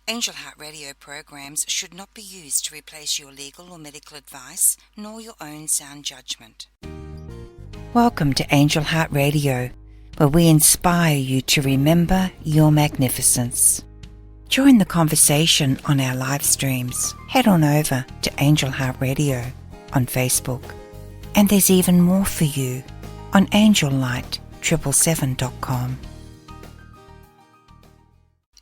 Angel Heart Radio programs should not be used to replace your legal or medical advice, nor your own sound judgment. Welcome to Angel Heart Radio, where we inspire you to remember your magnificence. Join the conversation on our live streams. Head on over to Angel Heart Radio on Facebook. And there's even more for you on angellight777.com.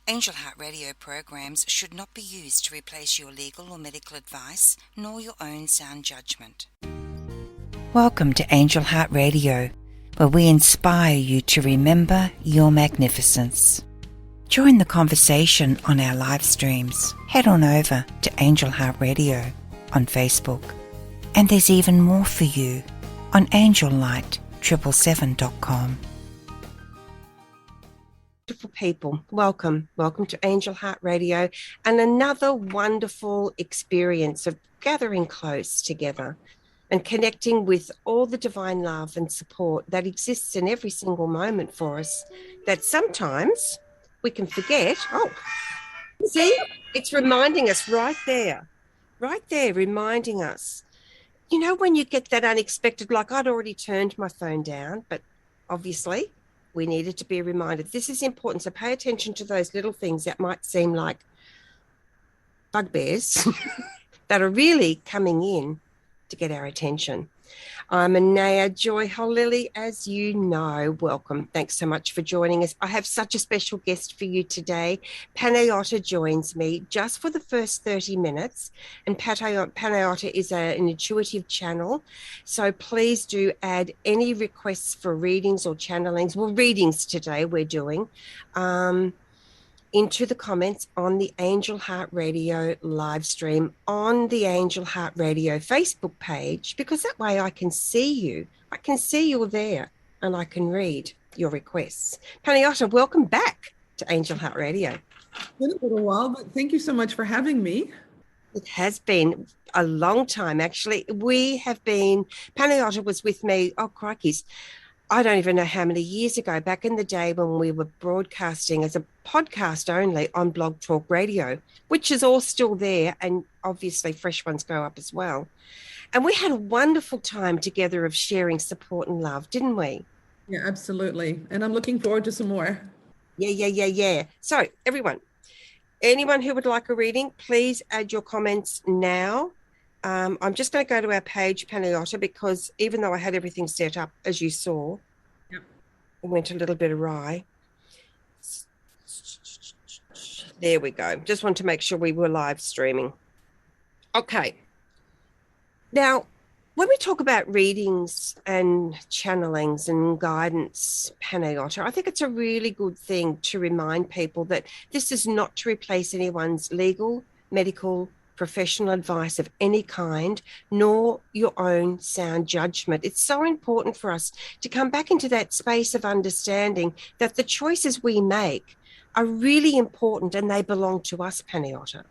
Angel Heart Radio programs should not be used to replace your legal or medical advice, nor your own sound judgment. Welcome to Angel Heart Radio, where we inspire you to remember your magnificence. Join the conversation on our live streams. Head on over to Angel Heart Radio on Facebook. And there's even more for you on angellight777.com. Beautiful people, welcome to Angel Heart Radio, and another wonderful experience of gathering close together and connecting with all the divine love and support that exists in every single moment for us, that sometimes we can forget. Oh, see, it's reminding us right there, reminding us. You know, when you get that unexpected, like I'd already turned my phone down, but obviously we needed to be reminded. This is important. So pay attention to those little things that might seem like bugbears that are really coming in to get our attention. I'm Anayah Joy Holily, as you know. Welcome. Thanks so much for joining us. I have such a special guest for you today. Panayiota joins me just for the first 30 minutes. And Panayiota is an intuitive channel. So please do add any requests for readings or channelings. Well, readings today we're doing. Into the comments on the Angel Heart Radio live stream on the Angel Heart Radio Facebook page, because that way I can see you. I can see you're there and I can read your requests. Panayiota, welcome back to Angel Heart Radio. It's been a little while, but thank you so much for having me. It has been a long time, actually. Panayiota was with me, oh crikey, I don't even know how many years ago, back in the day when we were broadcasting as a podcast only on Blog Talk Radio, which is all still there, and obviously fresh ones go up as well. And we had a wonderful time together of sharing support and love, didn't we? Yeah, absolutely. And I'm looking forward to some more. Yeah. So anyone who would like a reading, please add your comments now. I'm just going to go to our page, Panayiota, because even though I had everything set up, as you saw, yep, it went a little bit awry. There we go. Just want to make sure we were live streaming. Okay. Now, when we talk about readings and channelings and guidance, Panayiota, I think it's a really good thing to remind people that this is not to replace anyone's legal, medical, professional advice of any kind, nor your own sound judgment. It's so important for us to come back into that space of understanding that the choices we make are really important and they belong to us, Panayiota.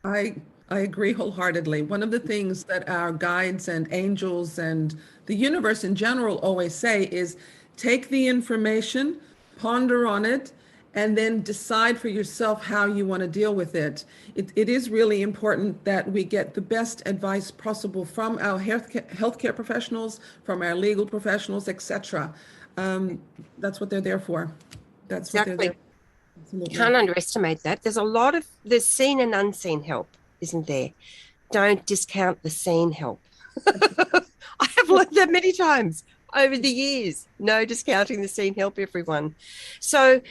I agree wholeheartedly. One of the things that our guides and angels and the universe in general always say is take the information, ponder on it, and then decide for yourself how you want to deal with it. It is really important that we get the best advice possible from our healthcare professionals, from our legal professionals, etc. That's what they're there for. That's exactly. What they're there for. Absolutely. Can't underestimate that. There's seen and unseen help, isn't there? Don't discount the seen help. I have learned that many times over the years. No discounting the seen help, everyone. So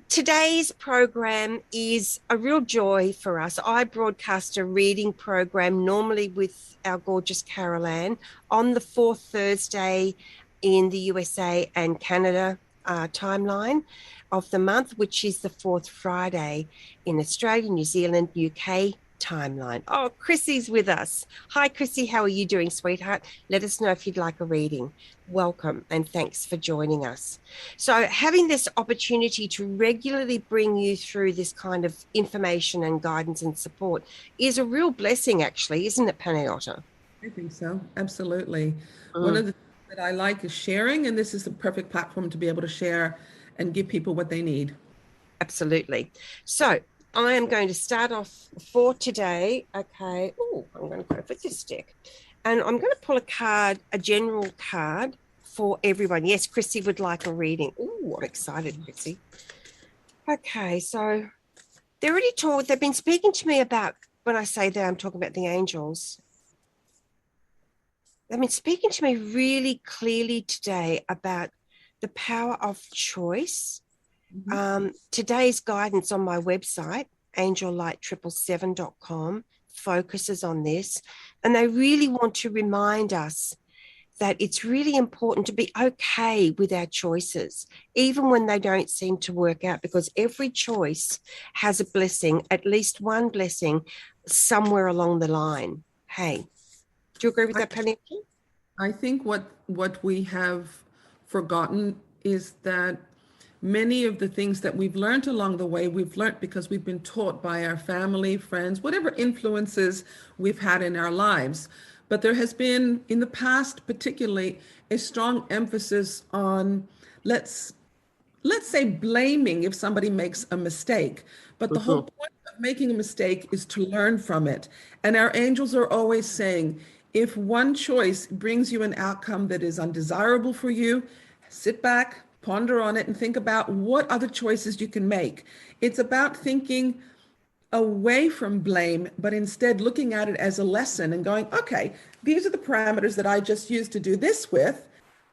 today's program is a real joy for us. I broadcast a reading program normally with our gorgeous Carol Ann on the fourth Thursday in the USA and Canada timeline of the month, which is the fourth Friday in Australia, New Zealand, UK timeline. Oh, Chrissy's with us. Hi, Chrissy. How are you doing, sweetheart? Let us know if you'd like a reading. Welcome and thanks for joining us. So having this opportunity to regularly bring you through this kind of information and guidance and support is a real blessing, actually, isn't it, Panayiota? I think so. Absolutely. One of the things that I like is sharing, and this is the perfect platform to be able to share and give people what they need. Absolutely. So I am going to start off for today. Okay. Oh, I'm going to go for this deck. And I'm going to pull a card, a general card for everyone. Yes, Chrissy would like a reading. Oh, I'm excited, Chrissy. Okay, so they've been speaking to me about, when I say that I'm talking about the angels, they've been speaking to me really clearly today about the power of choice. Today's guidance on my website, angellight777.com, focuses on this. And they really want to remind us that it's really important to be okay with our choices, even when they don't seem to work out, because every choice has a blessing, at least one blessing somewhere along the line. Hey, do you agree with that, Panayiota? I think what we have forgotten is that many of the things that we've learned along the way, we've learned because we've been taught by our family, friends, whatever influences we've had in our lives. But there has been, in the past particularly, a strong emphasis on, let's say, blaming if somebody makes a mistake. But the whole point of making a mistake is to learn from it. And our angels are always saying, if one choice brings you an outcome that is undesirable for you, sit back, ponder on it, and think about what other choices you can make. It's about thinking away from blame, but instead looking at it as a lesson and going, okay, these are the parameters that I just used to do this with.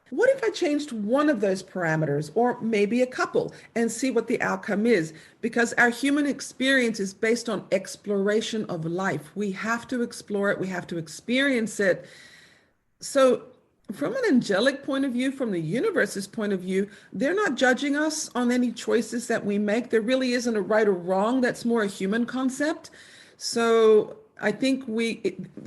What if I changed one of those parameters, or maybe a couple, and see what the outcome is? Because our human experience is based on exploration of life. We have to explore it, we have to experience it. So, from an angelic point of view, from the universe's point of view, they're not judging us on any choices that we make. There really isn't a right or wrong. That's more a human concept. So I think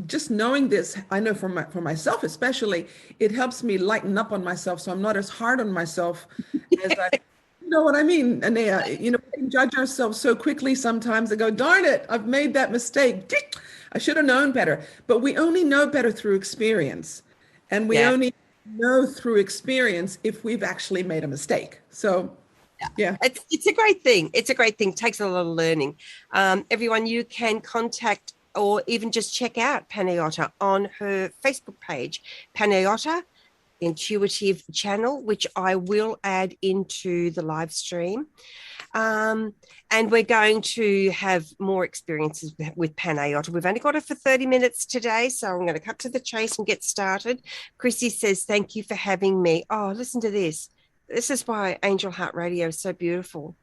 just knowing this, I know for myself especially, it helps me lighten up on myself, so I'm not as hard on myself as I. You know what I mean, Anayah? You know, we can judge ourselves so quickly sometimes and go, darn it, I've made that mistake. I should have known better. But we only know better through experience. And we Yeah. only know through experience if we've actually made a mistake. So, yeah. It's a great thing. It's a great thing. It takes a lot of learning. Everyone, you can contact or even just check out Panayiota on her Facebook page, Panayiota Intuitive Channel, which I will add into the live stream. And we're going to have more experiences with Panayiota. We've only got it for 30 minutes today, so I'm going to cut to the chase and get started. Chrissy says, thank you for having me. Oh, listen to this. This is why Angel Heart Radio is so beautiful.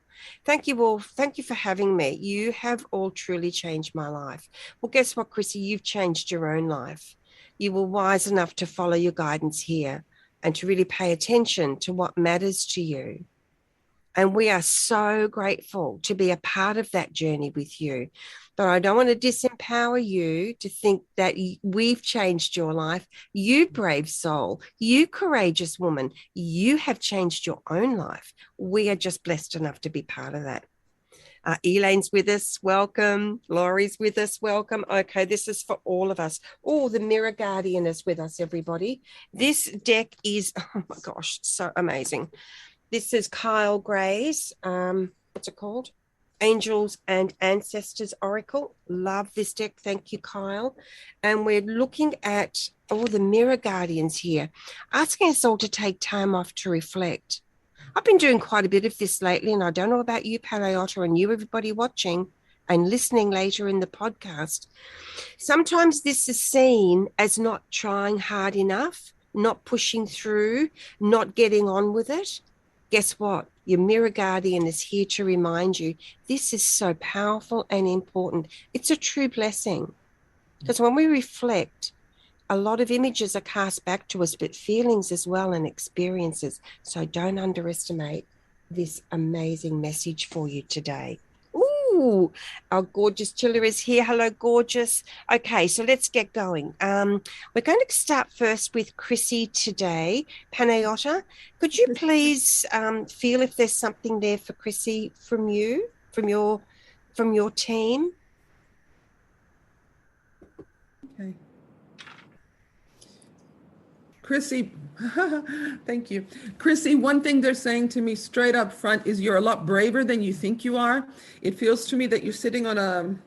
Thank you all. Thank you for having me. You have all truly changed my life. Well, guess what, Chrissy? You've changed your own life. You were wise enough to follow your guidance here and to really pay attention to what matters to you. And we are so grateful to be a part of that journey with you. But I don't want to disempower you to think that we've changed your life. You brave soul, you courageous woman, you have changed your own life. We are just blessed enough to be part of that. Elaine's with us. Welcome. Laurie's with us. Welcome. Okay, this is for all of us. Oh, the Mirror Guardian is with us, everybody. This deck is, oh my gosh, so amazing. This is Kyle Gray's, what's it called? Angels and Ancestors Oracle. Love this deck. Thank you, Kyle. And we're looking at all the Mirror Guardians here, asking us all to take time off to reflect. I've been doing quite a bit of this lately, and I don't know about you, Panayiota, and you, everybody watching and listening later in the podcast. Sometimes this is seen as not trying hard enough, not pushing through, not getting on with it. Guess what? Your mirror guardian is here to remind you this is so powerful and important. It's a true blessing. Because when we reflect, a lot of images are cast back to us, but feelings as well and experiences. So don't underestimate this amazing message for you today. Ooh, our gorgeous Sheila is here. Hello, gorgeous. Okay, so let's get going. We're going to start first with Chrissy today. Panayiota, could you please feel if there's something there for Chrissy from you, from your team? Okay. Chrissy, thank you. Chrissy, one thing they're saying to me straight up front is you're a lot braver than you think you are. It feels to me that you're sitting on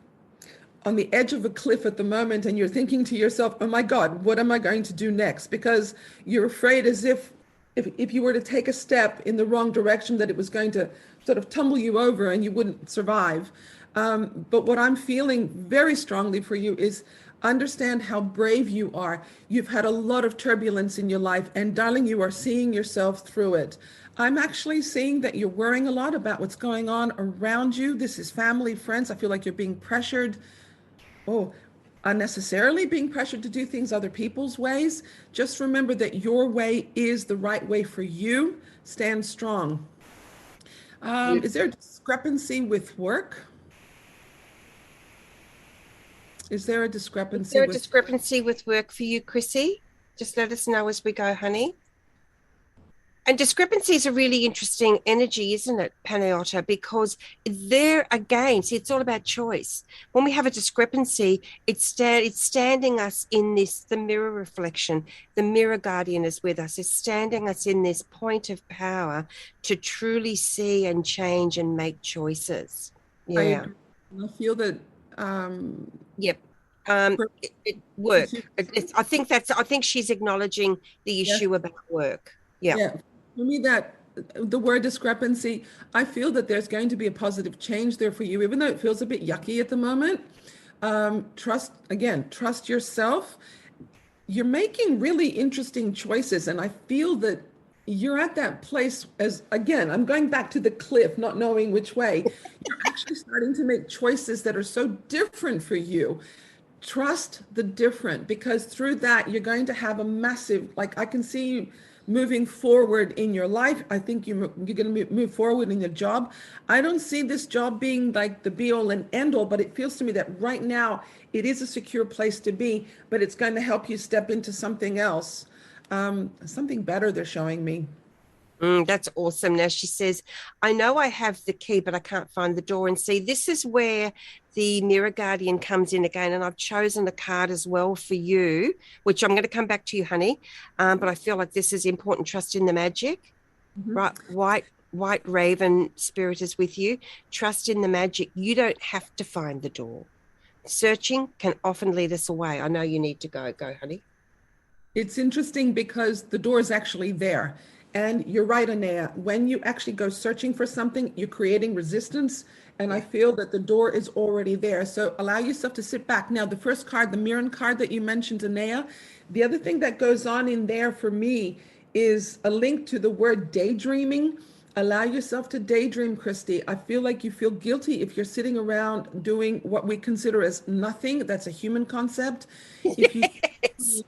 the edge of a cliff at the moment and you're thinking to yourself, oh my God, what am I going to do next? Because you're afraid as if you were to take a step in the wrong direction, that it was going to sort of tumble you over and you wouldn't survive. But what I'm feeling very strongly for you is understand how brave you are. You've had a lot of turbulence in your life, and darling, you are seeing yourself through it. I'm actually seeing that you're worrying a lot about what's going on around you. This is family, friends. I feel like you're being pressured. Oh, unnecessarily being pressured to do things other people's ways. Just remember that your way is the right way for you. Stand strong. Is there a discrepancy with work? Is there a discrepancy? Is there a discrepancy with work for you, Chrissy? Just let us know as we go, honey. And discrepancy is a really interesting energy, isn't it, Panayiota? Because there again, see, it's all about choice. When we have a discrepancy, it's standing us in this, the mirror reflection, the mirror guardian is with us. It's standing us in this point of power to truly see and change and make choices. Yeah. I feel that. Yep. Work. I think she's acknowledging the issue about work. Yeah. For me, that the word discrepancy, I feel that there's going to be a positive change there for you, even though it feels a bit yucky at the moment. Trust yourself. You're making really interesting choices, and I feel that you're at that place I'm going back to the cliff, not knowing which way. You're actually starting to make choices that are so different for you. Trust the different, because through that, you're going to have a massive, I can see you moving forward in your life. I think you're going to move forward in your job. I don't see this job being like the be all and end all, but it feels to me that right now it is a secure place to be, but it's going to help you step into something else, something better, they're showing me. That's awesome. Now she says, I know I have the key, but I can't find the door. And see, this is where the mirror guardian comes in again. And I've chosen a card as well for you, which I'm going to come back to you, honey. But I feel like this is important. Trust in the magic. Mm-hmm. Right. White raven spirit is with you. Trust in the magic. You don't have to find the door. Searching can often lead us away. I know you need to go. Go, honey. It's interesting because the door is actually there. And you're right, Anayah, when you actually go searching for something, you're creating resistance. And I feel that the door is already there. So allow yourself to sit back. Now, the first card, the Mirren card that you mentioned, Anayah, the other thing that goes on in there for me is a link to the word daydreaming. Allow yourself to daydream, Christy. I feel like you feel guilty if you're sitting around doing what we consider as nothing. That's a human concept. Yes.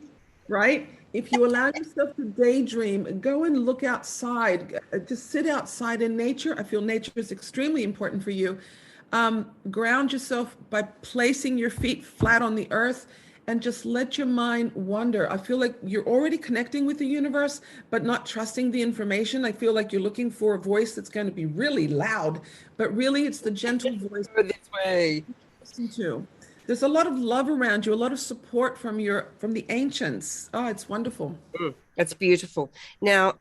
Right? If you allow yourself to daydream, go and look outside, just sit outside in nature. I feel nature is extremely important for you. Ground yourself by placing your feet flat on the earth and just let your mind wander. I feel like you're already connecting with the universe, but not trusting the information. I feel like you're looking for a voice that's going to be really loud, but really it's the gentle voice. Go this way. Listen to. There's a lot of love around you, a lot of support from the ancients. Oh, it's wonderful. That's beautiful. Now,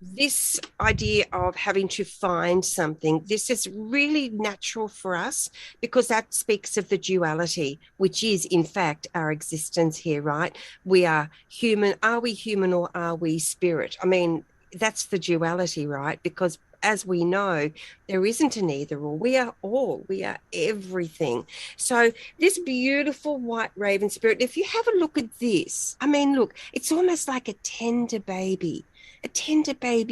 this idea of having to find something, this is really natural for us because that speaks of the duality, which is in fact our existence here, right? We are human. Are we human or are we spirit? I mean, that's the duality, right? Because as we know, there isn't an either or. We are all. We are everything. So this beautiful white raven spirit, if you have a look at this, I mean, look, it's almost like a tender baby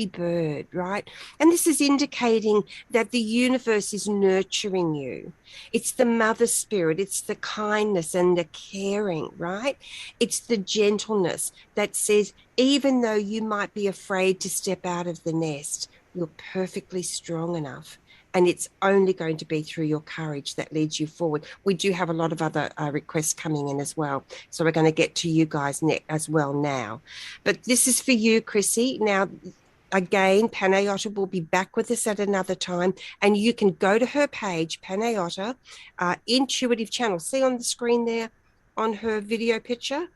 bird, right? And this is indicating that the universe is nurturing you. It's the mother spirit. It's the kindness and the caring, right? It's the gentleness that says, even though you might be afraid to step out of the nest, you're perfectly strong enough. And it's only going to be through your courage that leads you forward. We do have a lot of other requests coming in as well. So we're going to get to you guys as well now. But this is for you, Chrissy. Now, again, Panayiota will be back with us at another time. And you can go to her page, Panayiota, Intuitive Channel. See on the screen there on her video picture.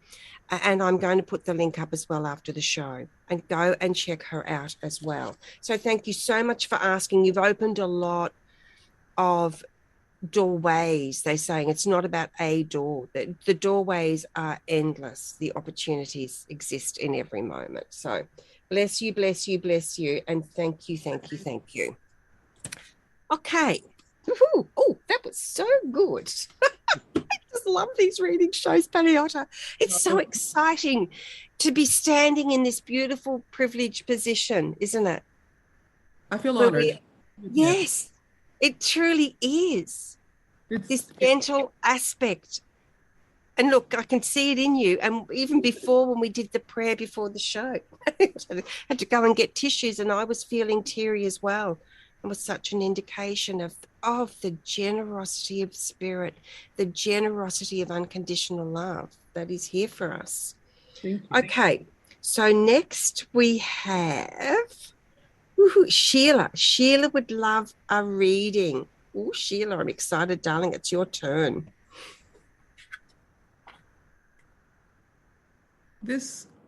And I'm going to put the link up as well after the show, and go and check her out as well. So thank you so much for asking. You've opened a lot of doorways. They're saying it's not about a door. The doorways are endless. The opportunities exist in every moment. So bless you, bless you, bless you. And thank you, thank you, thank you. Okay. Oh, that was so good. I just love these reading shows, Panayiota. It's so exciting to be standing in this beautiful, privileged position, isn't it? I feel honored. Yes, it truly is. This gentle aspect. And look, I can see it in you. And even before, when we did the prayer before the show, I had to go and get tissues, and I was feeling teary as well. It was such an indication of the generosity of spirit, the generosity of unconditional love that is here for us. Okay, so next we have Sheila. Sheila would love a reading. Oh, Sheila, I'm excited, darling. It's your turn.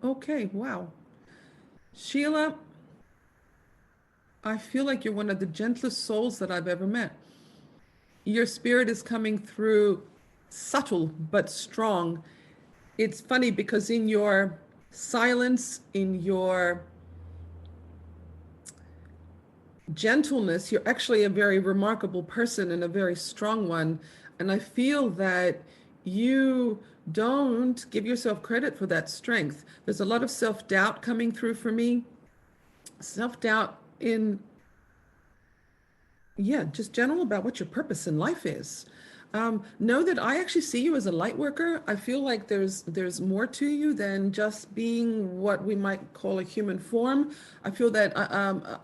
Okay, wow. Sheila, I feel like you're one of the gentlest souls that I've ever met. Your spirit is coming through subtle but strong. It's funny because in your silence, in your gentleness, you're actually a very remarkable person and a very strong one. And I feel that you don't give yourself credit for that strength. There's a lot of self-doubt coming through for me. Self-doubt in, just general about what your purpose in life is. Know that I actually see you as a light worker. I feel like there's more to you than just being what we might call a human form. I feel that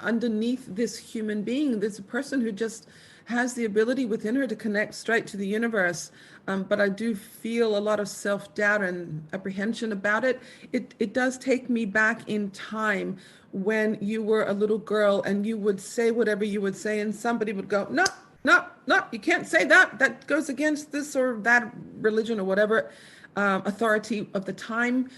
underneath this human being, there's a person who just has the ability within her to connect straight to the universe. But I do feel a lot of self-doubt and apprehension about it. It does take me back in time when you were a little girl and you would say whatever you would say, and somebody would go, no, no, no, you can't say that. That goes against this or that religion or whatever authority of the time.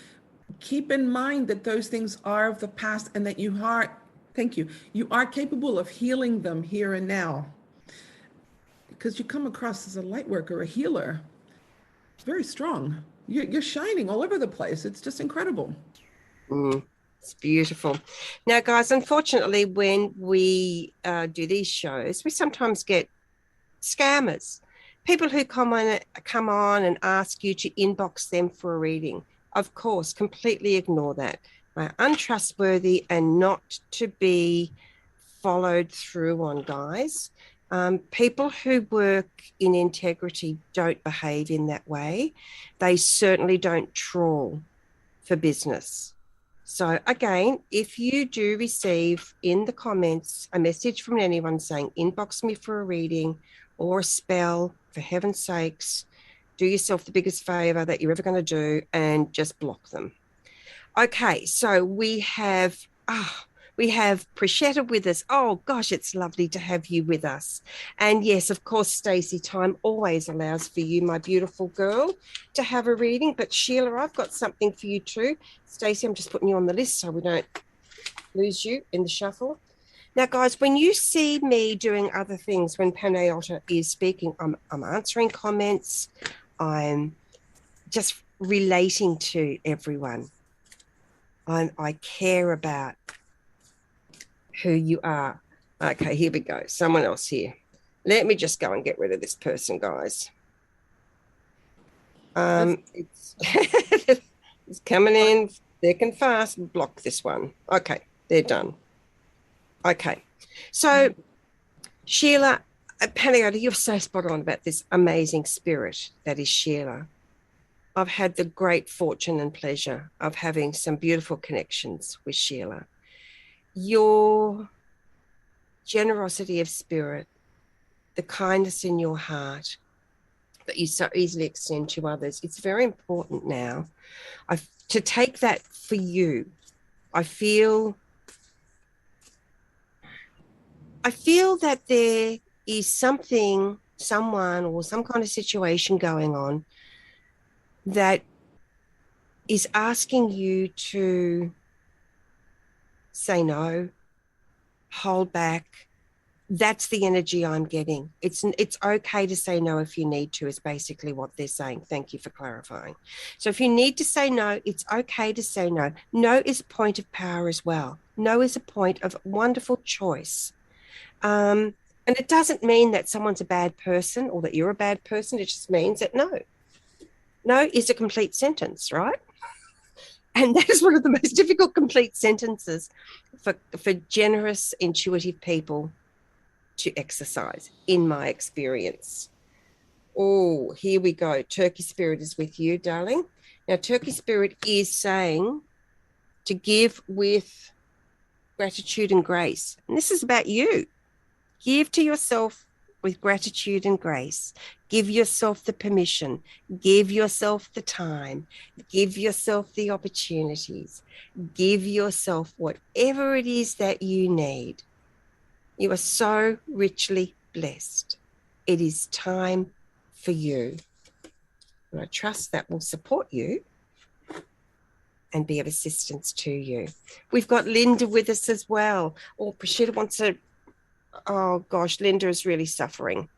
Keep in mind that those things are of the past and that you are capable of healing them here and now. Because you come across as a light worker, a healer, very strong. You're shining all over the place. It's just incredible. It's beautiful. Now, guys, unfortunately, when we do these shows, we sometimes get scammers, people who come on and ask you to inbox them for a reading. Of course, completely ignore that. They're untrustworthy and not to be followed through on, guys. People who work in integrity don't behave in that way. They certainly don't trawl for business. So again, if you do receive in the comments a message from anyone saying inbox me for a reading or a spell, for heaven's sakes, do yourself the biggest favor that you're ever going to do and just block them. Okay, so we have Prashetta with us. Oh gosh, it's lovely to have you with us. And yes, of course, Stacey, time always allows for you, my beautiful girl, to have a reading. But Sheila, I've got something for you too. Stacey, I'm just putting you on the list so we don't lose you in the shuffle. Now, guys, when you see me doing other things, when Panayiota is speaking, I'm answering comments. I'm just relating to everyone. I care about who you are. Okay, here we go. Someone else here. Let me just go and get rid of this person, guys. It's, it's coming in thick and fast. Block this one. Okay, they're done. Okay, so Sheila, Panayiota, you're so spot on about this amazing spirit that is Sheila. I've had the great fortune and pleasure of having some beautiful connections with Sheila. Your generosity of spirit, the kindness in your heart that you so easily extend to others, it's very important now. To take that for you, I feel that there is someone or some kind of situation going on that is asking you to say no, hold back. That's the energy I'm getting. It's okay to say no if you need to, is basically what they're saying. Thank you for clarifying. So if you need to say no, it's okay to say no. No is a point of power as well. No is a point of wonderful choice. And it doesn't mean that someone's a bad person or that you're a bad person. It just means that no. No is a complete sentence, right? And that is one of the most difficult complete sentences for generous, intuitive people to exercise, in my experience. Oh, here we go. Turkey Spirit is with you, darling. Now, Turkey Spirit is saying to give with gratitude and grace. And this is about you. Give to yourself with gratitude and grace. Give yourself the permission. Give yourself the time. Give yourself the opportunities. Give yourself whatever it is that you need. You are so richly blessed. It is time for you. And I trust that will support you and be of assistance to you. We've got Linda with us as well. Oh, Prashita wants to, oh gosh, Linda is really suffering.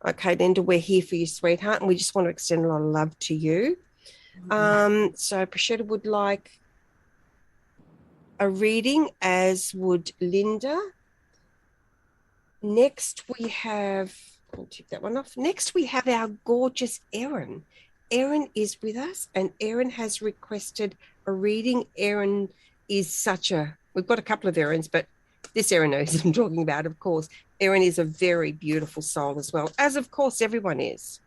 Okay, Linda, we're here for you, sweetheart, and we just want to extend a lot of love to you. So Prashita would like a reading, as would Linda. Next, we have, I'll take that one off. Next, we have our gorgeous Erin. Erin is with us, and Erin has requested a reading. Erin is such a, we've got a couple of Erins, but this Erin knows what I'm talking about, of course. Erin is a very beautiful soul as well, as of course everyone is.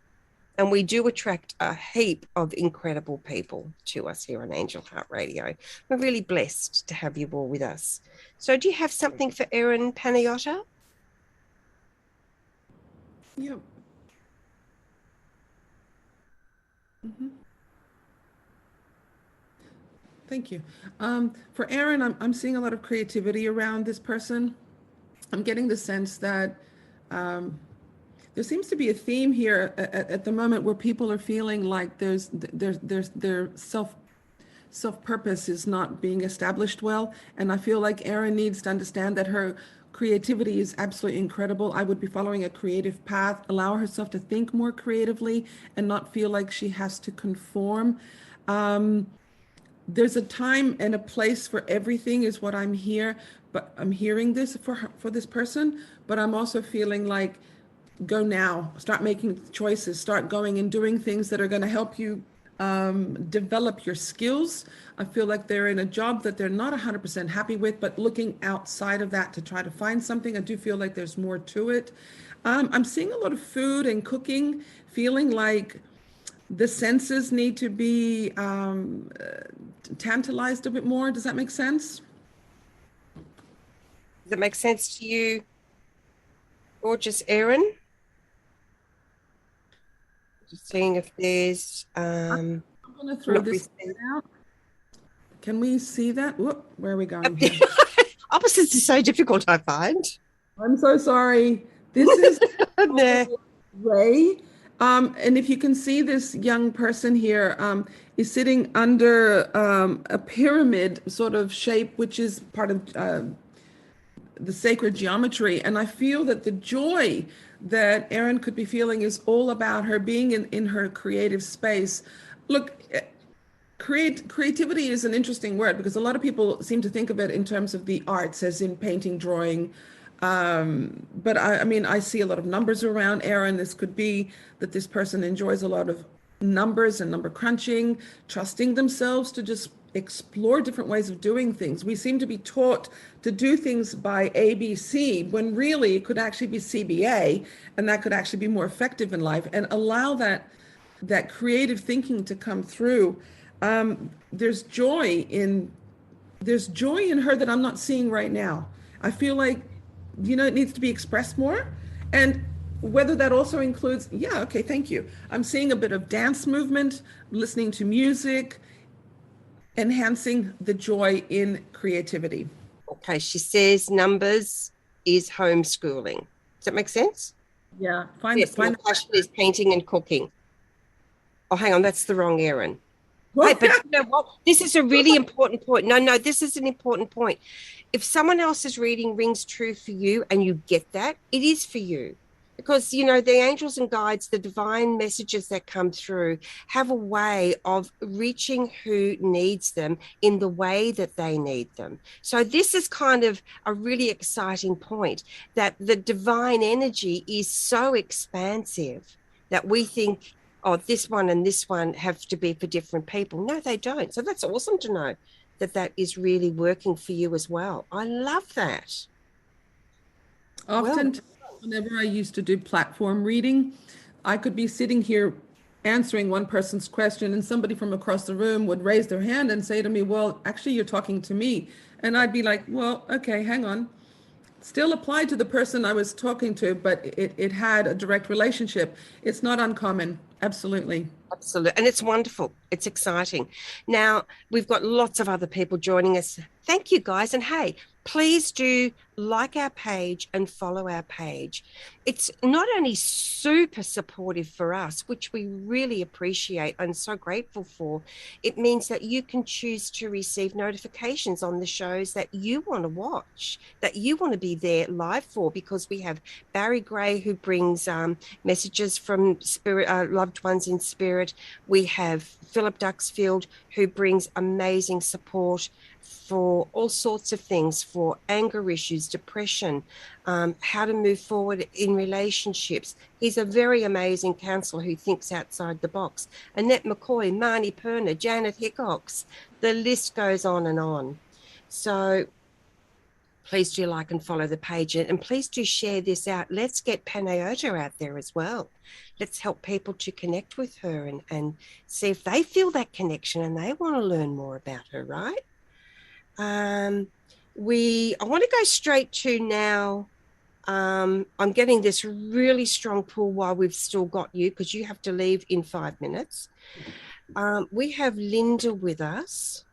And we do attract a heap of incredible people to us here on Angel Heart Radio. We're really blessed to have you all with us. So do you have something for Erin, Panayiota? Yep. Mm-hmm. Thank you. For Erin, I'm seeing a lot of creativity around this person. I'm getting the sense that there seems to be a theme here at the moment where people are feeling like their self-purpose is not being established well. And I feel like Erin needs to understand that her creativity is absolutely incredible. I would be following a creative path, allow herself to think more creatively and not feel like she has to conform. There's a time and a place for everything is what I'm hearing this for this person, but I'm also feeling like go now, start making choices, start going and doing things that are going to help you develop your skills. I feel like they're in a job that they're not 100% happy with, but looking outside of that to try to find something. I do feel like there's more to it. I'm seeing a lot of food and cooking, feeling like the senses need to be tantalized a bit more. Does that make sense? Does that make sense to you, gorgeous Erin? Just seeing if there's I'm going to throw this out. Can we see that? Whoop, where are we going here? Opposites are so difficult, I find. I'm so sorry. This is Ray. And if you can see, this young person here is sitting under a pyramid sort of shape, which is part of the sacred geometry. And I feel that the joy that Erin could be feeling is all about her being in her creative space. Look, creativity is an interesting word because a lot of people seem to think of it in terms of the arts, as in painting, drawing. But I mean, I see a lot of numbers around Erin. This could be that this person enjoys a lot of numbers and number crunching, trusting themselves to just explore different ways of doing things. We seem to be taught to do things by ABC when really it could actually be CBA, and that could actually be more effective in life, and allow that creative thinking to come through. There's joy in her that I'm not seeing right now. I feel like, it needs to be expressed more. And whether that also includes, okay, thank you. I'm seeing a bit of dance movement, listening to music, enhancing the joy in creativity. Okay, she says numbers is homeschooling. Does that make sense? Yeah, my passion is painting and cooking. Oh, hang on, that's the wrong Erin. Hey, but you know what? This is a really important point. No, this is an important point. If someone else's reading rings true for you and you get that, it is for you. Because, you know, the angels and guides, the divine messages that come through have a way of reaching who needs them in the way that they need them. So, this is kind of a really exciting point that the divine energy is so expansive that we think, oh, this one and this one have to be for different people. No, they don't. So, that's awesome to know that that is really working for you as well. I love that. Well, Often, whenever I used to do platform reading, I could be sitting here answering one person's question, and somebody from across the room would raise their hand and say to me, "Well, actually, you're talking to me." And I'd be like, "Well, okay, hang on." Still applied to the person I was talking to, but it had a direct relationship. It's not uncommon. Absolutely. absolutely. And it's wonderful. It's exciting. Now, we've got lots of other people joining us. Thank you, guys. And hey, please do like our page and follow our page. It's not only super supportive for us, which we really appreciate and so grateful for, it means that you can choose to receive notifications on the shows that you want to watch, that you want to be there live for, because we have Barry Gray, who brings messages from spirit, loved ones in spirit. We have Philip Duxfield, who brings amazing support for all sorts of things, for anger issues, depression, how to move forward in relationships. He's a very amazing counselor who thinks outside the box. Annette McCoy, Marnie Perner, Janet Hickox, the list goes on and on. So please do like and follow the page, and please do share this out. Let's get Panayiota out there as well. Let's help people to connect with her and see if they feel that connection and they want to learn more about her, right? I want to go straight to now. I'm getting this really strong pull while we've still got you, because you have to leave in 5 minutes. We have Linda with us.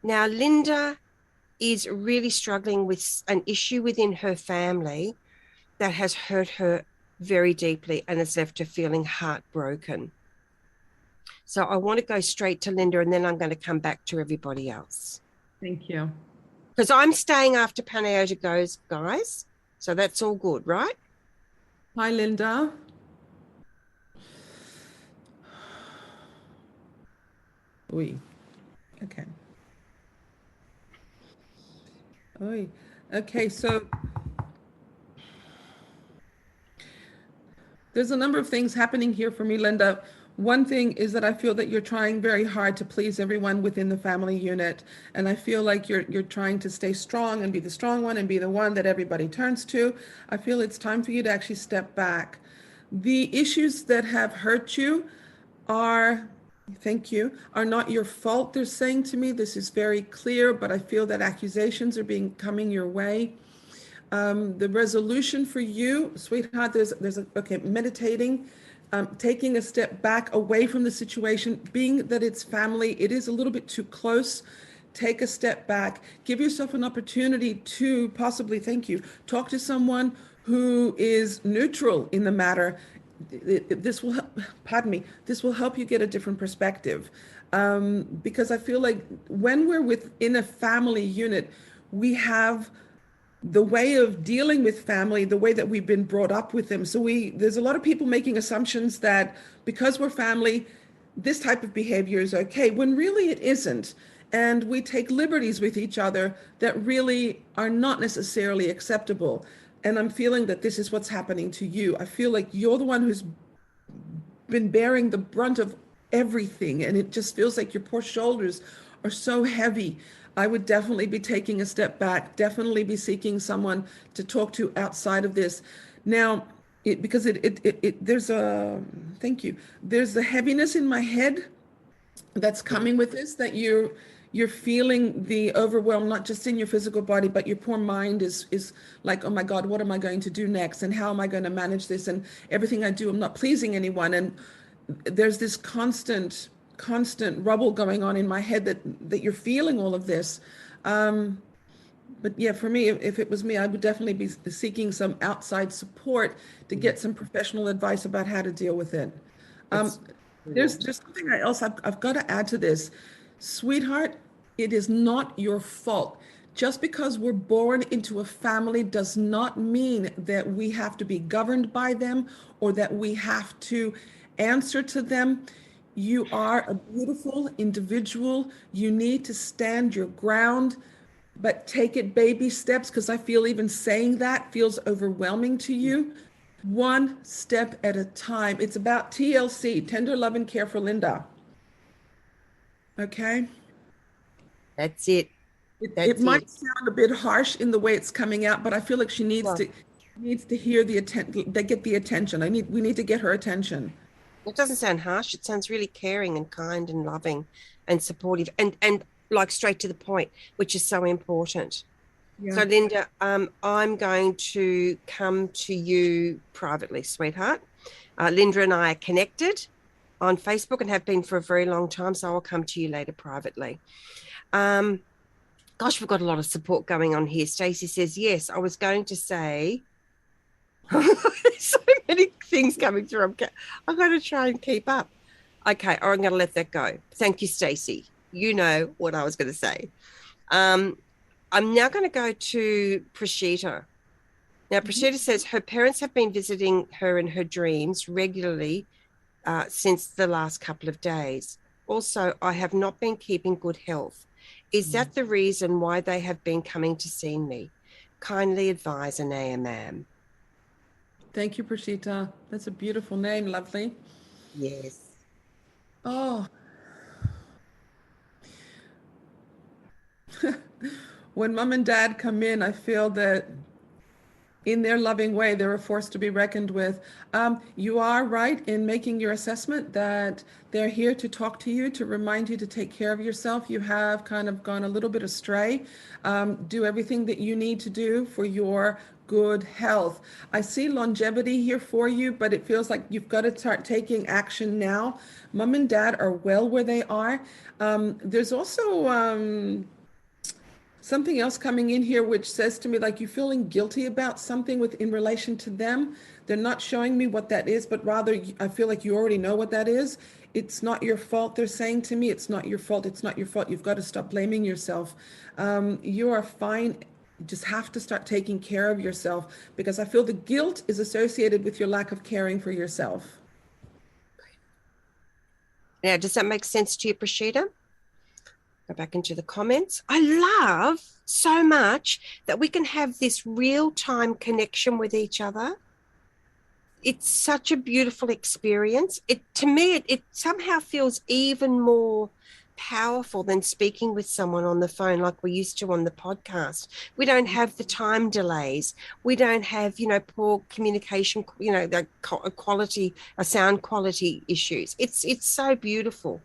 Now, Linda is really struggling with an issue within her family that has hurt her very deeply and has left her feeling heartbroken. So I want to go straight to Linda, and then I'm going to come back to everybody else. Thank you. Because I'm staying after Panayiota goes, guys. So that's all good, right? Hi, Linda. Oi. Okay. Oi. Okay, so there's a number of things happening here for me, Linda. One thing is that I feel that you're trying very hard to please everyone within the family unit, and I feel like you're trying to stay strong and be the strong one and be the one that everybody turns to. I feel it's time for you to actually step back. The issues that have hurt you are, thank you, are not your fault. They're saying to me, this is very clear, but I feel that accusations are coming your way. The resolution for you, sweetheart, okay, meditating, taking a step back away from the situation, being that it's family, it is a little bit too close. Take a step back, give yourself an opportunity to possibly, thank you, talk to someone who is neutral in the matter. This will help, pardon me, this will help you get a different perspective. Because I feel like when we're within a family unit, we have the way of dealing with family, the way that we've been brought up with them. So there's a lot of people making assumptions that because we're family, this type of behavior is okay, when really it isn't. And we take liberties with each other that really are not necessarily acceptable. And I'm feeling that this is what's happening to you. I feel like you're the one who's been bearing the brunt of everything, and it just feels like your poor shoulders are so heavy. I would definitely be taking a step back, definitely be seeking someone to talk to outside of this. Now, because there's a, thank you, there's a heaviness in my head that's coming with this, that you're feeling the overwhelm, not just in your physical body, but your poor mind is like, oh my God, what am I going to do next? And how am I going to manage this? And everything I do, I'm not pleasing anyone. And there's this constant rubble going on in my head that you're feeling all of this. But yeah, for me, if it was me, I would definitely be seeking some outside support to get some professional advice about how to deal with it. There's something else I've got to add to this. Sweetheart, it is not your fault. Just because we're born into a family does not mean that we have to be governed by them or that we have to answer to them. You are a beautiful individual. You need to stand your ground, but take it baby steps, because I feel even saying that feels overwhelming to you. One step at a time. It's about TLC, tender love and care for Linda. Okay? That's it. It That's might it. sound a bit harsh in the way it's coming out, but I feel like she Well, needs to hear the they get the attention. We need to get her attention. it doesn't sound harsh. It sounds really caring and kind and loving and supportive and like straight to the point, which is so important. Yeah. So, Linda, I'm going to come to you privately, sweetheart. Linda and I are connected on Facebook and have been for a very long time. So I'll come to you later privately. Um, Gosh, we've got a lot of support going on here. Stacey says, yes, I was going to say, so many things coming through. I'm going to try and keep up. Okay, or I'm going to let that go. Thank you, Stacey. You know what I was going to say. I'm now going to go to Prashita. Now, Prashita says her parents have been visiting her in her dreams regularly since the last couple of days. Also, I have not been keeping good health. Is that the reason why they have been coming to see me? Kindly advise, Anayah, ma'am. Thank you, Prashita. That's a beautiful name, lovely. Yes. Oh, when mom and dad come in, I feel that in their loving way, they're a force to be reckoned with. You are right in making your assessment that they're here to talk to you, to remind you to take care of yourself. You have kind of gone a little bit astray. Do everything that you need to do for your good health. I see longevity here for you, but it feels like you've got to start taking action now. Mom and dad are well where they are. There's also something else coming in here which says to me like you're feeling guilty about something in relation to them. They're not showing me what that is, but rather I feel like you already know what that is. It's not your fault. They're saying to me, it's not your fault. It's not your fault. You've got to stop blaming yourself. You are fine. You just have to start taking care of yourself, because I feel the guilt is associated with your lack of caring for yourself. Now, does that make sense to you, Prashita? Go back into the comments. I love so much that we can have this real-time connection with each other. It's such a beautiful experience. To me, it somehow feels even more powerful than speaking with someone on the phone like we used to on the podcast. We don't have the time delays. We don't have, poor communication, the quality, sound quality issues. It's so beautiful.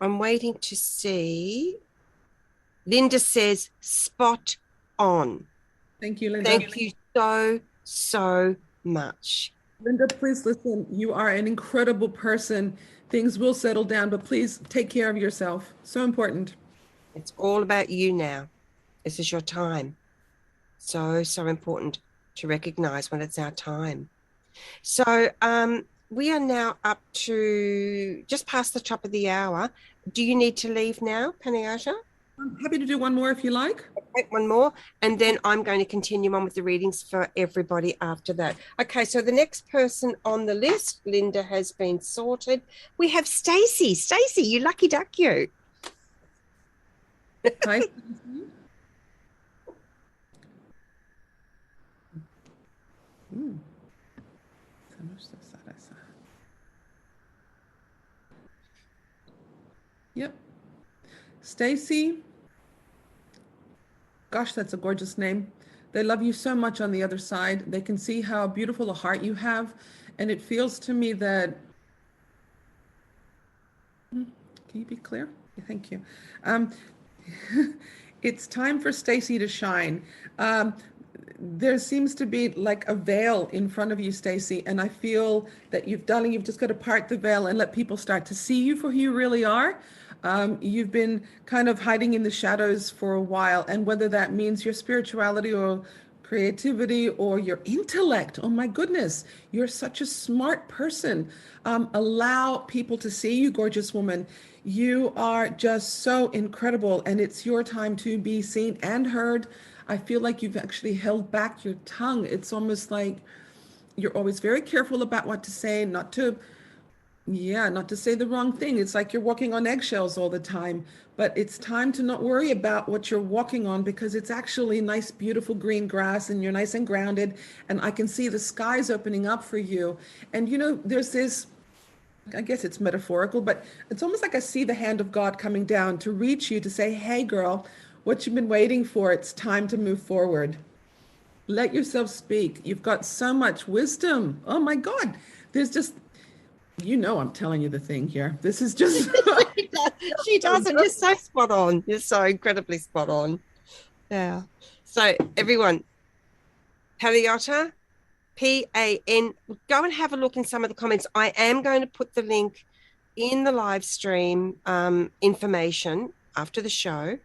I'm waiting to see. Linda says, spot on. Thank you, Linda. Thank you so much. Linda, please listen. You are an incredible person. Things will settle down, but please take care of yourself. So important. It's all about you now. This is your time. So important to recognize when it's our time. So, we are now up to just past the top of the hour. Do you need to leave now, Panayiota? I'm happy to do one more if you like. Okay, one more, and then I'm going to continue on with the readings for everybody after that. Okay, so the next person on the list, Linda, has been sorted. We have Stacey. Stacey, you lucky duck, you. Hi. Yep. Stacey. Gosh, that's a gorgeous name. They love you so much on the other side. They can see how beautiful a heart you have. And it feels to me that, can you be clear? Thank you. It's time for Stacey to shine. There seems to be like a veil in front of you, Stacey, and I feel that you've just got to part the veil and let people start to see you for who you really are. You've been kind of hiding in the shadows for a while, and whether that means your spirituality or creativity or your intellect. Oh my goodness, you're such a smart person. Allow people to see you, gorgeous woman. You are just so incredible, and it's your time to be seen and heard. I feel like you've actually held back your tongue. It's almost like you're always very careful about what to say, not to say the wrong thing. It's like you're walking on eggshells all the time, but it's time to not worry about what you're walking on, because it's actually nice, beautiful green grass and you're nice and grounded. And I can see the skies opening up for you. And there's this, I guess it's metaphorical, but it's almost like I see the hand of God coming down to reach you to say, hey, girl, what you've been waiting for, it's time to move forward. Let yourself speak. You've got so much wisdom. Oh my God. There's just, I'm telling you the thing here. This is just. She does, and you're so spot on. You're so incredibly spot on. Yeah. So everyone, Panayiota, Pan, go and have a look in some of the comments. I am going to put the link in the live stream information after the show.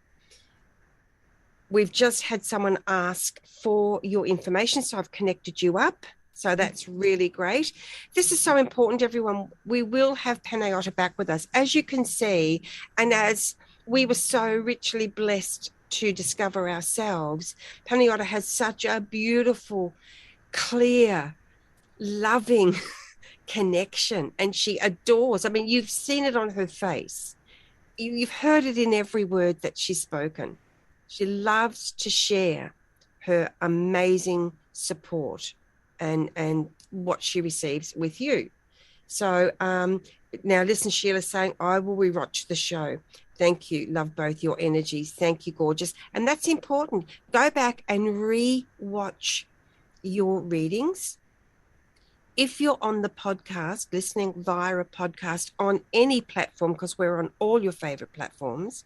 We've just had someone ask for your information, so I've connected you up. So that's really great. This is so important, everyone. We will have Panayiota back with us. As you can see, and as we were so richly blessed to discover ourselves, Panayiota has such a beautiful, clear, loving connection, and she adores. I mean, you've seen it on her face. You've heard it in every word that she's spoken. She loves to share her amazing support and what she receives with you. So now listen, Sheila saying, I will rewatch the show. Thank you. Love both your energies. Thank you, gorgeous. And that's important. Go back and re-watch your readings. If you're on the podcast, listening via a podcast on any platform, because we're on all your favorite platforms,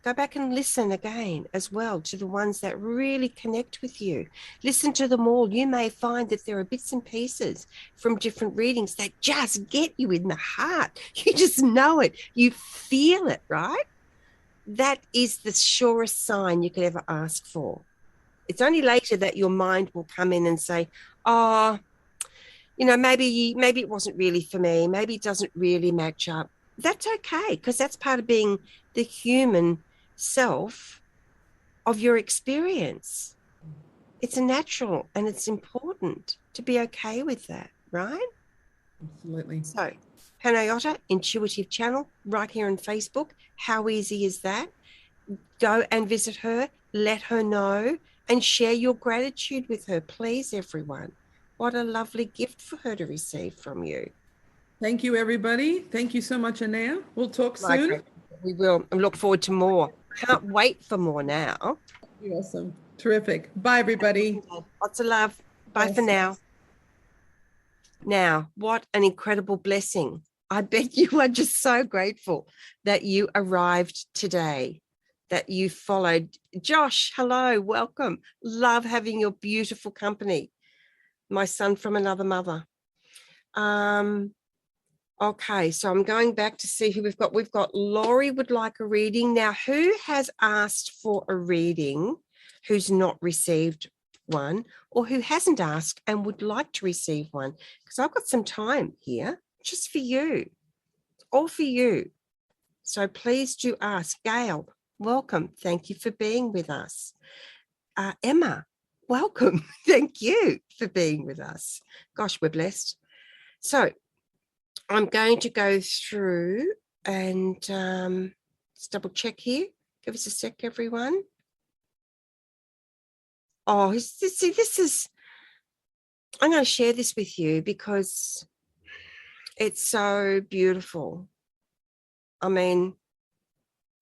go back and listen again as well to the ones that really connect with you. Listen to them all. You may find that there are bits and pieces from different readings that just get you in the heart. You just know it. You feel it, right? That is the surest sign you could ever ask for. It's only later that your mind will come in and say, oh, maybe it wasn't really for me. Maybe it doesn't really match up. That's okay, because that's part of being the human self of your experience. It's a natural, and it's important to be okay with that, right? Absolutely. So Panayiota, intuitive channel, right here on Facebook. How easy is that? Go and visit her, let her know, and share your gratitude with her, please, everyone. What a lovely gift for her to receive from you. Thank you, everybody. Thank you so much, Anayah. We'll talk soon. Okay. We will. I look forward to more. Can't wait for more now. Awesome. Terrific. Bye, everybody. Lots of love. Bye for now. Now, what an incredible blessing. I bet you are just so grateful that you arrived today, that you followed. Josh, hello, welcome. Love having your beautiful company. My son from another mother. Okay, so I'm going back to see who we've got. We've got Laurie would like a reading. Now, who has asked for a reading who's not received one, or who hasn't asked and would like to receive one? Because I've got some time here just for you, all for you. So please do ask. Gail, welcome. Thank you for being with us. Emma, welcome. Thank you for being with us. Gosh, we're blessed. So I'm going to go through and let's double check here. Give us a sec, everyone. Oh, see, this is, I'm going to share this with you because it's so beautiful. I mean,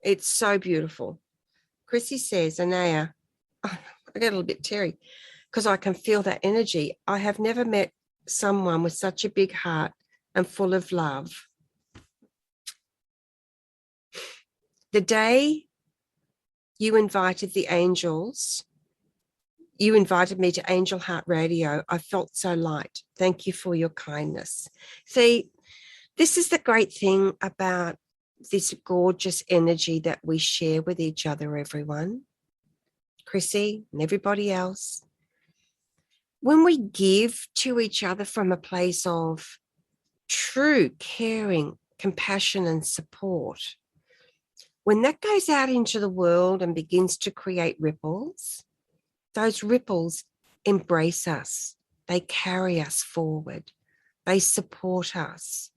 it's so beautiful. Chrissy says, Anayah, I get a little bit teary because I can feel that energy. I have never met someone with such a big heart and full of love. The day you invited the angels, you invited me to Angel Heart Radio, I felt so light. Thank you for your kindness. See, this is the great thing about this gorgeous energy that we share with each other, everyone. Chrissy and everybody else. when we give to each other from a place of true caring, compassion, and support, when that goes out into the world and begins to create ripples, those ripples embrace us. They carry us forward. They support us.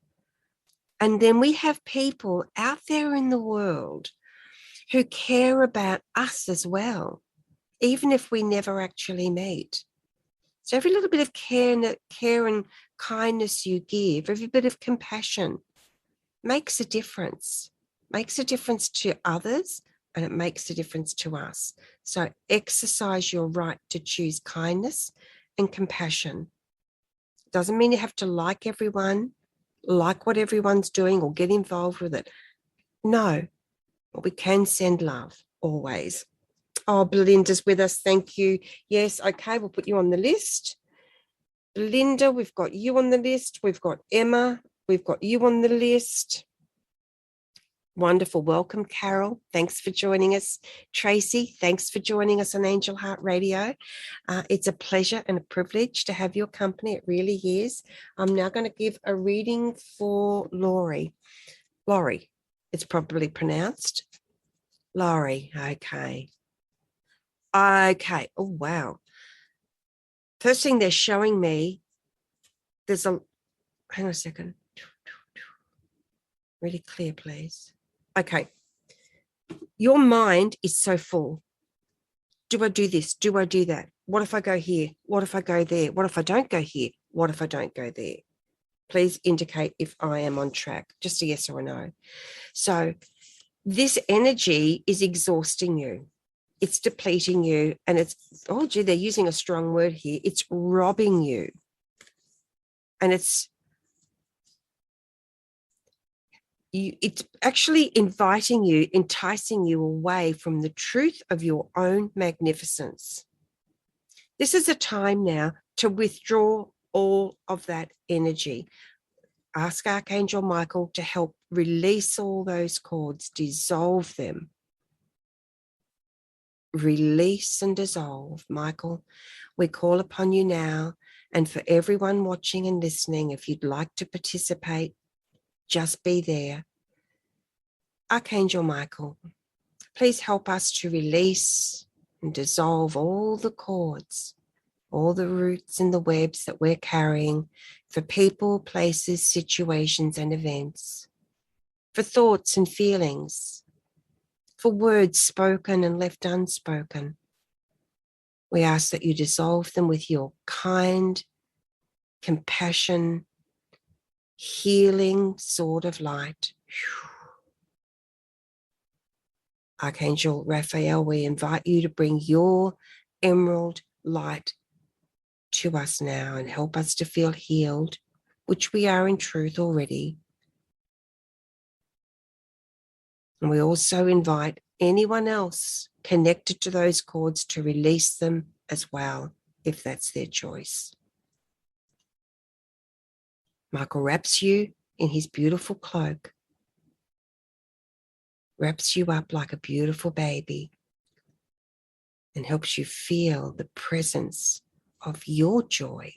And then we have people out there in the world who care about us as well, even if we never actually meet. So every little bit of care and kindness you give, every bit of compassion makes a difference to others, and it makes a difference to us. So exercise your right to choose kindness and compassion. Doesn't mean you have to like everyone, like what everyone's doing, or get involved with it. No, but we can send love always. Oh, Belinda's with us. Thank you. Yes, okay, we'll put you on the list. Belinda, we've got you on the list. We've got Emma. We've got you on the list. Wonderful. Welcome, Carol. Thanks for joining us. Tracy, thanks for joining us on Angel Heart Radio. It's a pleasure and a privilege to have your company. It really is. I'm now going to give a reading for Laurie. Laurie, it's probably pronounced. Laurie, okay. Okay. Oh, wow. First thing they're showing me, hang on a second. Really clear, please. Okay. Your mind is so full. Do I do this? Do I do that? What if I go here? What if I go there? What if I don't go here? What if I don't go there? Please indicate if I am on track. Just a yes or a no. So this energy is exhausting you. It's depleting you. And oh, gee, they're using a strong word here. It's robbing you. And it's actually inviting you, enticing you away from the truth of your own magnificence. This is a time now to withdraw all of that energy. Ask Archangel Michael to help release all those cords, dissolve them. Release and dissolve. Michael, we call upon you now. And for everyone watching and listening, if you'd like to participate, just be there. Archangel Michael, please help us to release and dissolve all the cords, all the roots and the webs that we're carrying for people, places, situations, and events, for thoughts and feelings, for words spoken and left unspoken. We ask that you dissolve them with your kind, compassion, healing sword of light. Archangel Raphael, we invite you to bring your emerald light to us now and help us to feel healed, which we are in truth already. And we also invite anyone else connected to those cords to release them as well, if that's their choice. Michael wraps you in his beautiful cloak, wraps you up like a beautiful baby, and helps you feel the presence of your joy,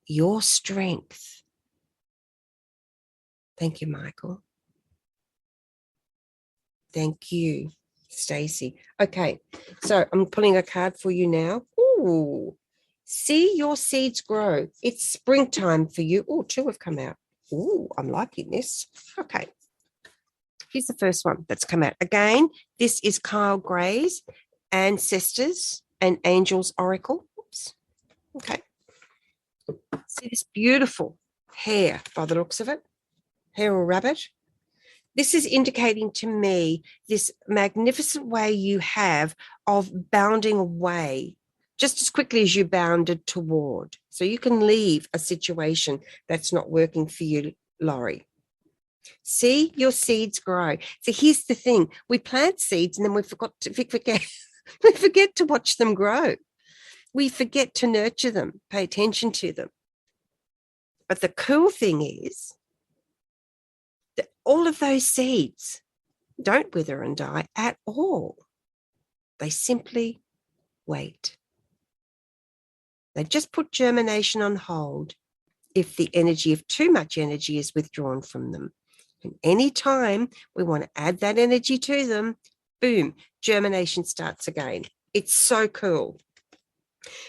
your strength. Thank you, Michael. Thank you, Stacey. Okay, so I'm pulling a card for you now. Ooh, see your seeds grow. It's springtime for you. Oh, two have come out. Ooh, I'm liking this. Okay. Here's the first one that's come out. Again, this is Kyle Gray's Ancestors and Angels Oracle. Oops. Okay. See this beautiful hair by the looks of it? Hair or rabbit? This is indicating to me this magnificent way you have of bounding away just as quickly as you bounded toward. So you can leave a situation that's not working for you, Laurie. See your seeds grow. So here's the thing. We plant seeds and then we forget to watch them grow. We forget to nurture them, pay attention to them. But the cool thing is that all of those seeds don't wither and die at all. They simply wait. They just put germination on hold if the energy, if too much energy is withdrawn from them. And any time we want to add that energy to them, boom, germination starts again. It's so cool.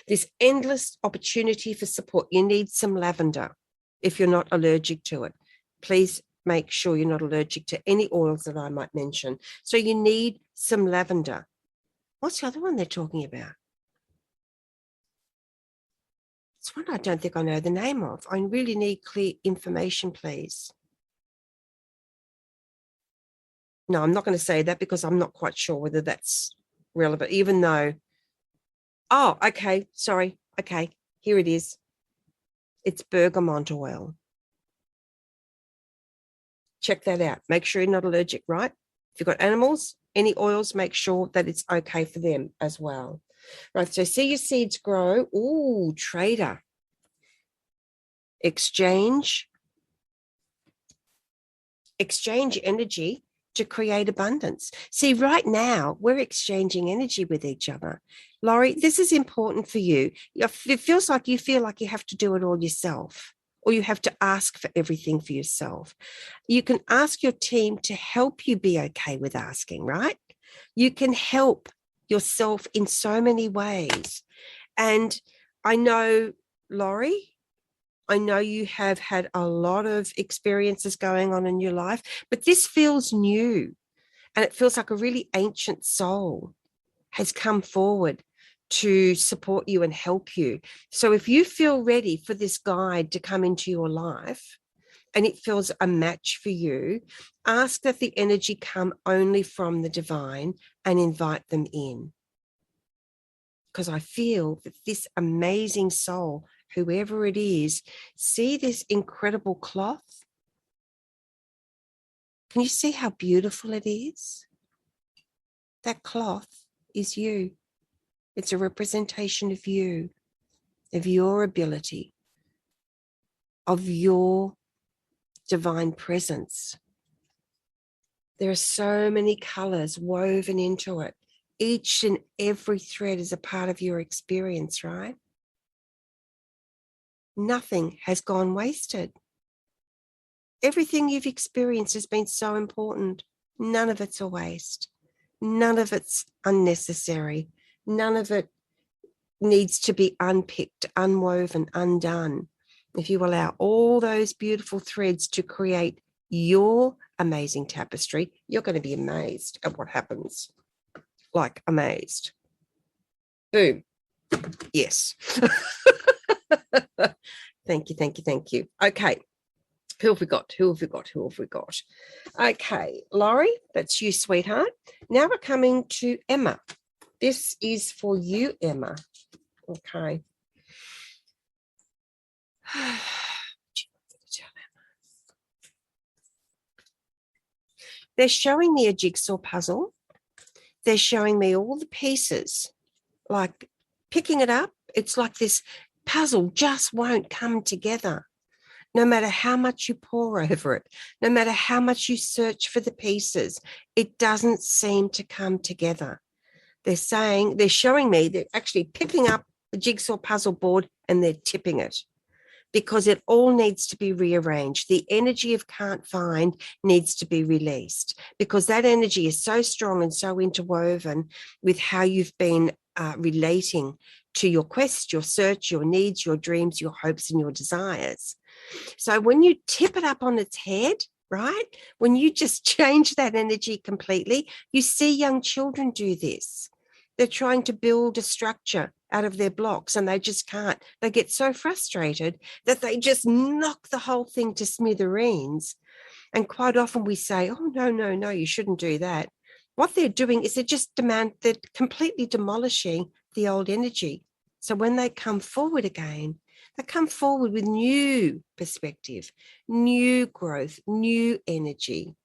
This endless opportunity for support. You need some lavender if you're not allergic to it. Please make sure you're not allergic to any oils that I might mention. So you need some lavender. What's the other one they're talking about? It's one I don't think I know the name of. I really need clear information, please. No, I'm not going to say that because I'm not quite sure whether that's relevant, even though, oh, okay, sorry. Okay, here it is. It's bergamot oil. Check that out. Make sure you're not allergic, right? If you've got animals, any oils, make sure that it's okay for them as well. Right, so see your seeds grow. Ooh, trader. Exchange energy to create abundance. See, right now, we're exchanging energy with each other. Laurie, this is important for you. It feels like you feel like you have to do it all yourself, or you have to ask for everything for yourself. You can ask your team to help you be okay with asking, right? You can help yourself in so many ways. And I know, Laurie, I know you have had a lot of experiences going on in your life, but this feels new, and it feels like a really ancient soul has come forward to support you and help you. So if you feel ready for this guide to come into your life and it feels a match for you, ask that the energy come only from the divine and invite them in. Because I feel that this amazing soul, whoever it is, see this incredible cloth? Can you see how beautiful it is? That cloth is you. It's a representation of you, of your ability, of your divine presence. There are so many colors woven into it. Each and every thread is a part of your experience, right? Nothing has gone wasted. Everything you've experienced has been so important. None of it's a waste. None of it's unnecessary. None of it needs to be unpicked, unwoven, undone. If you allow all those beautiful threads to create your amazing tapestry, you're going to be amazed at what happens. Like amazed. Boom. Yes. Thank you, thank you, thank you. Okay. Who have we got? Okay, Laurie, that's you, sweetheart. Now we're coming to Emma. This is for you, Emma. Okay. They're showing me a jigsaw puzzle. They're showing me all the pieces, like picking it up. It's like this puzzle just won't come together. No matter how much you pore over it, no matter how much you search for the pieces, it doesn't seem to come together. They're showing me they're actually picking up the jigsaw puzzle board and they're tipping it because it all needs to be rearranged. The energy of can't find needs to be released because that energy is so strong and so interwoven with how you've been relating to your quest, your search, your needs, your dreams, your hopes, and your desires. So when you tip it up on its head, right, when you just change that energy completely, you see young children do this. They're trying to build a structure out of their blocks and they just can't. They get so frustrated that they just knock the whole thing to smithereens. And quite often we say, oh, no, you shouldn't do that. What they're doing is they're completely demolishing the old energy. So when they come forward again, they come forward with new perspective, new growth, new energy.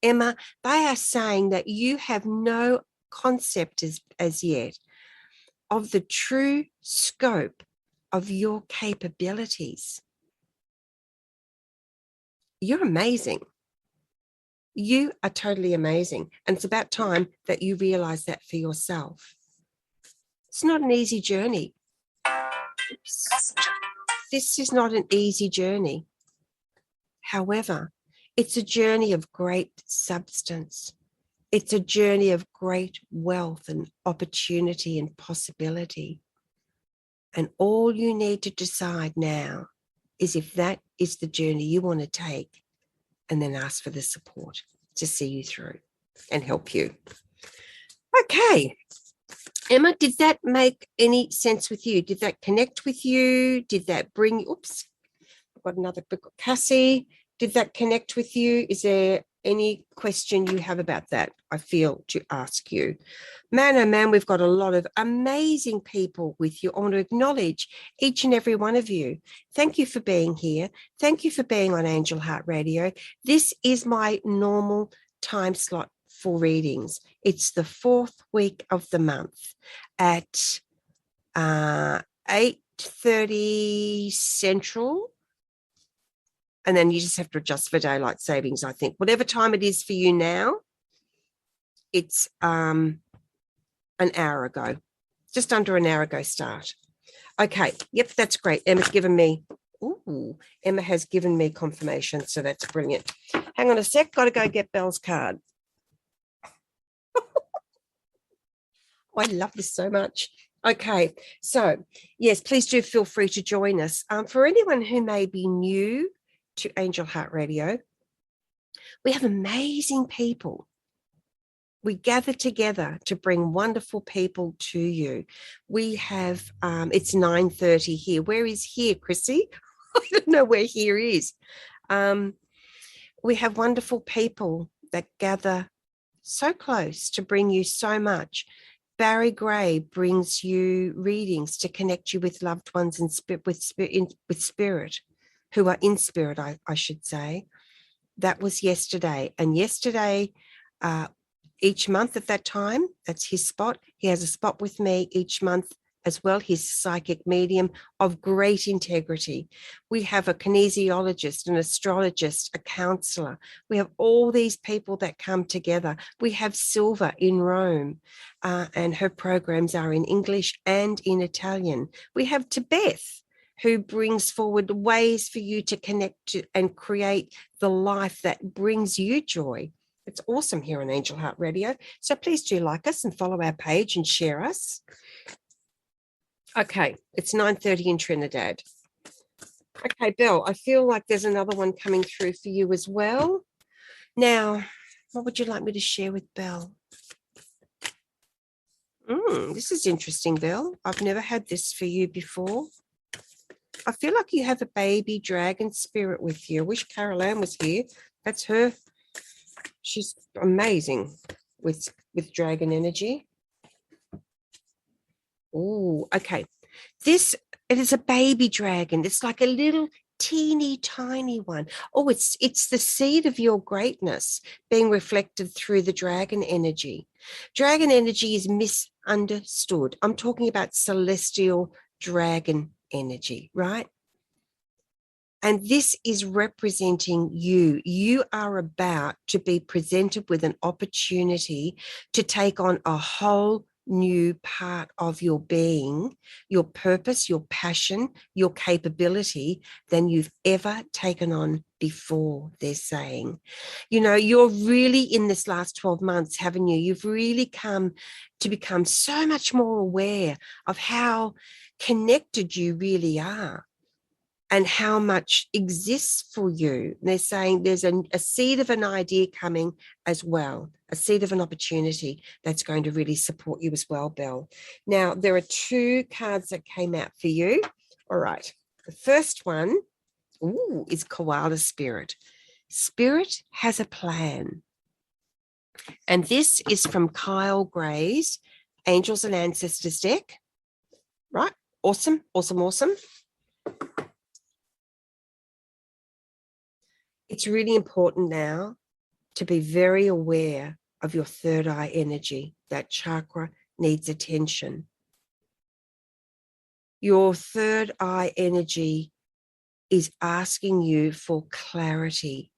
Emma, they are saying that you have no concept as yet of the true scope of your capabilities. You're amazing. You are totally amazing. And it's about time that you realize that for yourself. It's not an easy journey. This is not an easy journey. However, it's a journey of great substance. It's a journey of great wealth and opportunity and possibility. And all you need to decide now is if that is the journey you want to take, and then ask for the support to see you through and help you. Okay. Emma, did that make any sense with you? Did that connect with you? Did that bring, oops, I've got another book. Cassie, did that connect with you? Is there any question you have about that? I feel to ask you. Man, oh man, we've got a lot of amazing people with you. I want to acknowledge each and every one of you. Thank you for being here. Thank you for being on Angel Heart Radio. This is my normal time slot for readings. It's the 4th week of the month at 8:30 Central. And then you just have to adjust for daylight savings, I think. Whatever time it is for you now, it's an hour ago, just under an hour ago start. Okay, yep, that's great. Emma has given me confirmation, so that's brilliant. Hang on a sec, got to go get Belle's card. I love this so much. Okay, so yes, please do feel free to join us. For anyone who may be new to Angel Heart Radio, we have amazing people. We gather together to bring wonderful people to you. We have, it's 9:30 here. Where is here, Chrissy? I don't know where here is. We have wonderful people that gather so close to bring you so much. Barry Gray brings you readings to connect you with loved ones and with spirit, who are in spirit, I should say. That was yesterday. And yesterday, each month at that time, that's his spot. He has a spot with me each month as well. He's a psychic medium of great integrity. We have a kinesiologist, an astrologist, a counselor. We have all these people that come together. We have Silva in Rome, and her programs are in English and in Italian. We have Tibet, who brings forward ways for you to connect to and create the life that brings you joy. It's awesome here on Angel Heart Radio. So please do like us and follow our page and share us. Okay, it's 9:30 in Trinidad. Okay, Belle, I feel like there's another one coming through for you as well. Now, what would you like me to share with Belle? This is interesting, Belle. I've never had this for you before. I feel like you have a baby dragon spirit with you. I wish Carol Ann was here. That's her. She's amazing with dragon energy. Oh, okay. It is a baby dragon. It's like a little teeny tiny one. Oh, it's the seed of your greatness being reflected through the dragon energy. Dragon energy is misunderstood. I'm talking about celestial dragon energy, right? And this is representing you. You are about to be presented with an opportunity to take on a whole new part of your being, your purpose, your passion, your capability than you've ever taken on before, they're saying. You know, you're really in this last 12 months, haven't you? You've really come to become so much more aware of how connected you really are and how much exists for you. They're saying there's a seed of an idea coming as well, a seed of an opportunity that's going to really support you as well, Belle. Now, there are 2 cards that came out for you. All right. The first one is Koala Spirit. Spirit has a plan. And this is from Kyle Gray's Angels and Ancestors deck. Right? Awesome, awesome, awesome. It's really important now to be very aware of your third eye energy. That chakra needs attention. Your third eye energy is asking you for clarity.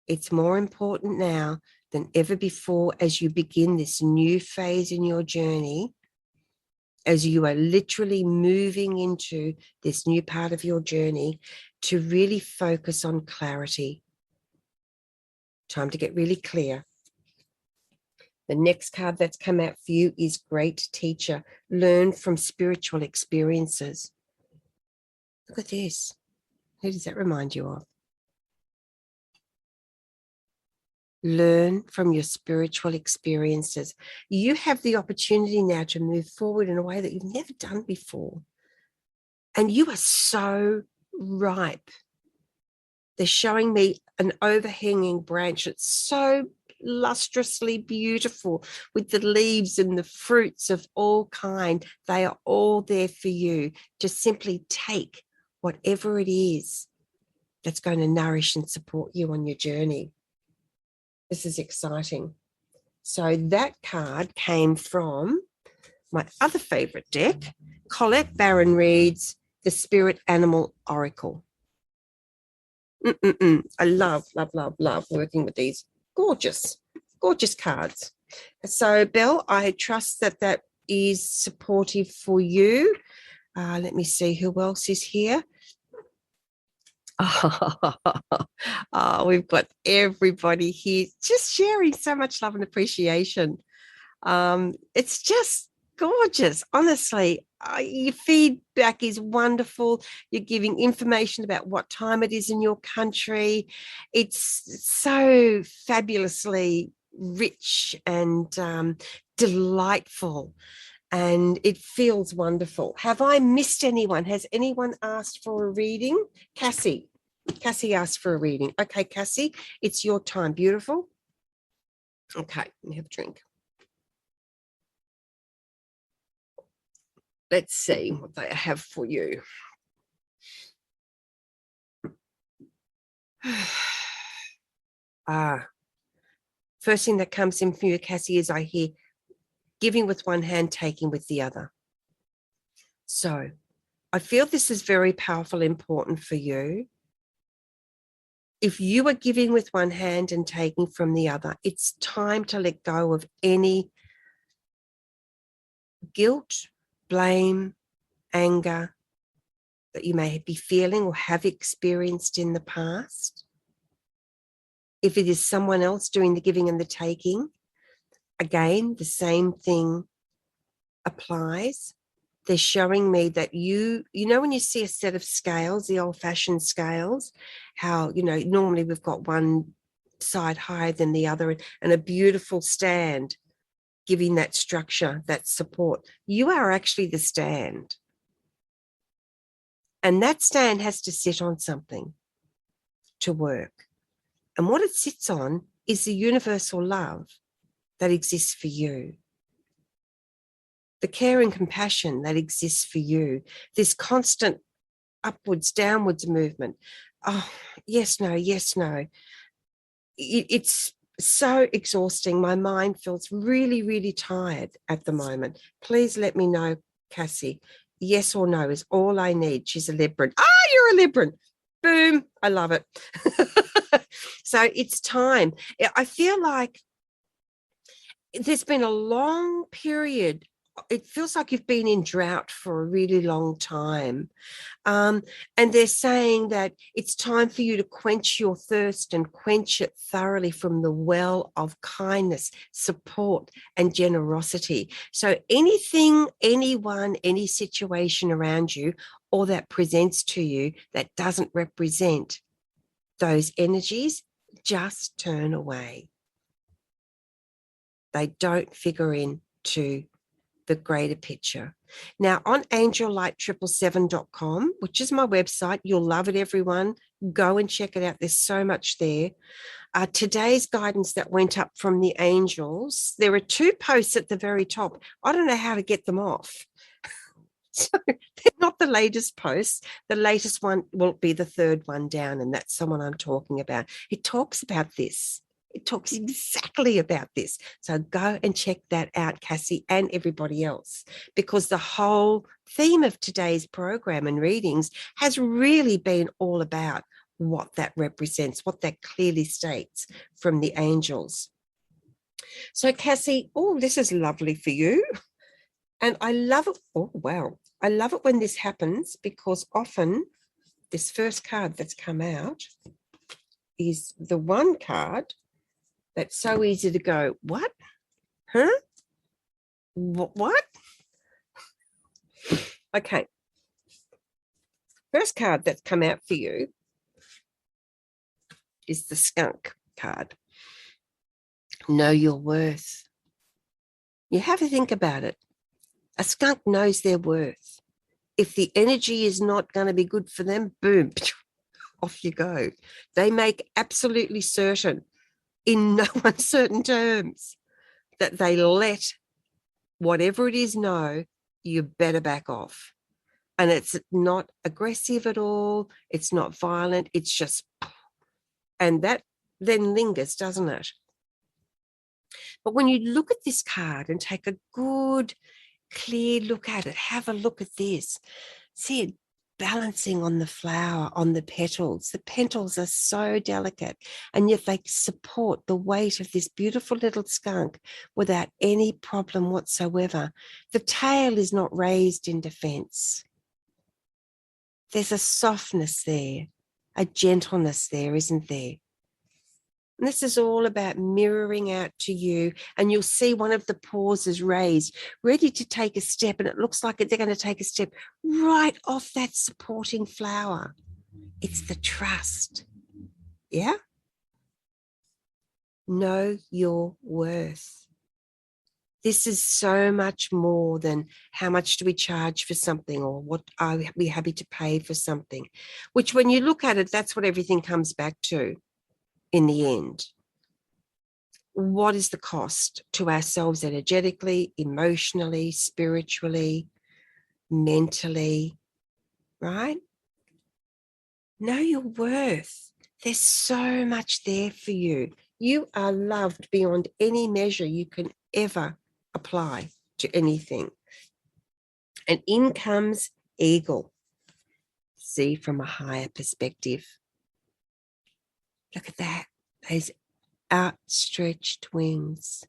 It's more important now than ever before as you begin this new phase in your journey as you are literally moving into this new part of your journey to really focus on clarity. Time to get really clear. The next card that's come out for you is Great Teacher. Learn from spiritual experiences. Look at this. Who does that remind you of? Learn from your spiritual experiences. You have the opportunity now to move forward in a way that you've never done before. And you are so ripe. They're showing me an overhanging branch. It's so lustrously beautiful with the leaves and the fruits of all kind. They are all there for you to simply take whatever it is that's going to nourish and support you on your journey. This is exciting. So that card came from my other favorite deck, Colette Baron Reid's The Spirit Animal Oracle. I love working with these gorgeous cards. So, Belle, I trust that is supportive for you. Let me see who else is here. Oh, we've got everybody here just sharing so much love and appreciation. It's just gorgeous, honestly. Your feedback is wonderful. You're giving information about what time it is in your country. It's so fabulously rich and delightful, and it feels wonderful. Have I missed anyone? Has anyone asked for a reading? Cassie asked for a reading. Okay, Cassie, it's your time. Beautiful. Okay, let me have a drink. Let's see what they have for you. First thing that comes in for you, Cassie, is I hear giving with one hand, taking with the other. So I feel this is very powerful, important for you. If you are giving with one hand and taking from the other, it's time to let go of any guilt, blame, anger that you may be feeling or have experienced in the past. If it is someone else doing the giving and the taking, again, the same thing applies. They're showing me that you know, when you see a set of scales, the old-fashioned scales, how, normally we've got one side higher than the other and a beautiful stand giving that structure, that support. You are actually the stand. And that stand has to sit on something to work. And what it sits on is the universal love that exists for you. The care and compassion that exists for you. This constant upwards, downwards movement. Oh, yes, no, yes, no. It's so exhausting. My mind feels really, really tired at the moment. Please let me know, Cassie. Yes or no is all I need. She's a Libran. You're a Libran. Boom. I love it. So it's time. I feel like there's been a long period. It feels like you've been in drought for a really long time. And they're saying that it's time for you to quench your thirst and quench it thoroughly from the well of kindness, support, and generosity. So anything, anyone, any situation around you or that presents to you that doesn't represent those energies, just turn away. They don't figure into the greater picture. Now, on angellight777.com, which is my website, you'll love it, everyone. Go and check it out. There's so much there. Today's guidance that went up from the angels, there are 2 posts at the very top. I don't know how to get them off. So they're not the latest posts. The latest one will be the 3rd one down, and that's someone I'm talking about. It talks about this. It talks exactly about this. So go and check that out, Cassie, and everybody else, because the whole theme of today's program and readings has really been all about what that represents, what that clearly states from the angels. So, Cassie, this is lovely for you. And I love it. Oh, wow. I love it when this happens, because often this first card that's come out is the one card that's so easy to go, what? Huh? What? Okay. First card that's come out for you is the skunk card. Know your worth. You have to think about it. A skunk knows their worth. If the energy is not going to be good for them, boom, off you go. They make absolutely certain, in no uncertain terms, that they let whatever it is know, you better back off. And it's not aggressive at all. It's not violent. It's just, and that then lingers, doesn't it? But when you look at this card and take a good, clear look at it, have a look at this, see it balancing on the flower, on the petals. The petals are so delicate, and yet they support the weight of this beautiful little skunk without any problem whatsoever. The tail is not raised in defense. There's a softness there, a gentleness there, isn't there? And this is all about mirroring out to you. And you'll see one of the paws is raised, ready to take a step. And it looks like they're going to take a step right off that supporting flower. It's the trust. Yeah? Know your worth. This is so much more than how much do we charge for something, or what are we happy to pay for something, which when you look at it, that's what everything comes back to in the end. What is the cost to ourselves energetically, emotionally, spiritually, mentally, right? Know your worth. There's so much there for you. You are loved beyond any measure you can ever apply to anything. And in comes eagle. See from a higher perspective. Look at that. Those outstretched wings.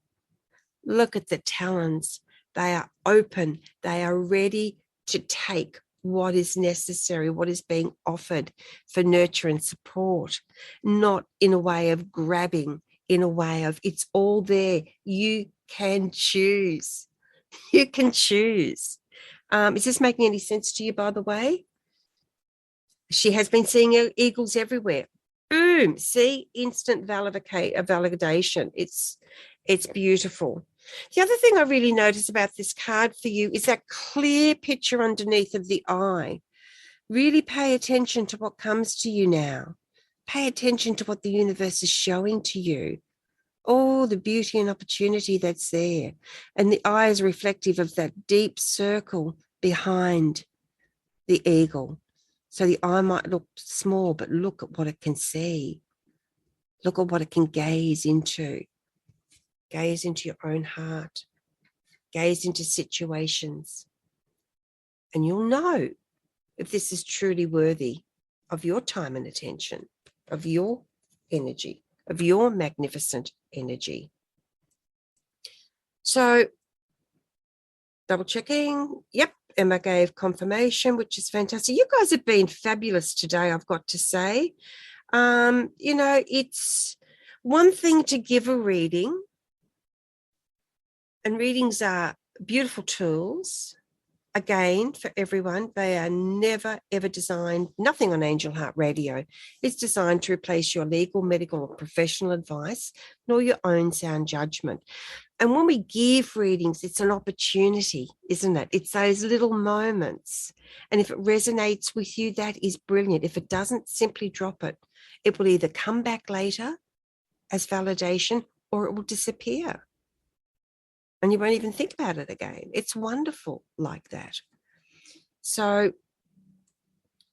Look at the talons. They are open. They are ready to take what is necessary, what is being offered for nurture and support, not in a way of grabbing, in a way of it's all there. You can choose. You can choose. Is this making any sense to you, by the way? She has been seeing eagles everywhere. Boom, see, instant validation. It's beautiful. The other thing I really notice about this card for you is that clear picture underneath of the eye. Really pay attention to what comes to you now. Pay attention to what the universe is showing to you. All the beauty and opportunity that's there. And the eye is reflective of that deep circle behind the eagle. So the eye might look small, but look at what it can see. Look at what it can gaze into. Gaze into your own heart. Gaze into situations. And you'll know if this is truly worthy of your time and attention, of your energy, of your magnificent energy. So, double checking. Yep, Emma gave confirmation, which is fantastic. You guys have been fabulous today, I've got to say. It's one thing to give a reading, and readings are beautiful tools. Again, for everyone, they are never, ever designed, nothing on Angel Heart Radio is designed to replace your legal, medical, or professional advice, nor your own sound judgment. And when we give readings, it's an opportunity, isn't it? It's those little moments. And if it resonates with you, that is brilliant. If it doesn't, simply drop it. It will either come back later as validation, or it will disappear. And you won't even think about it again. It's wonderful like that. So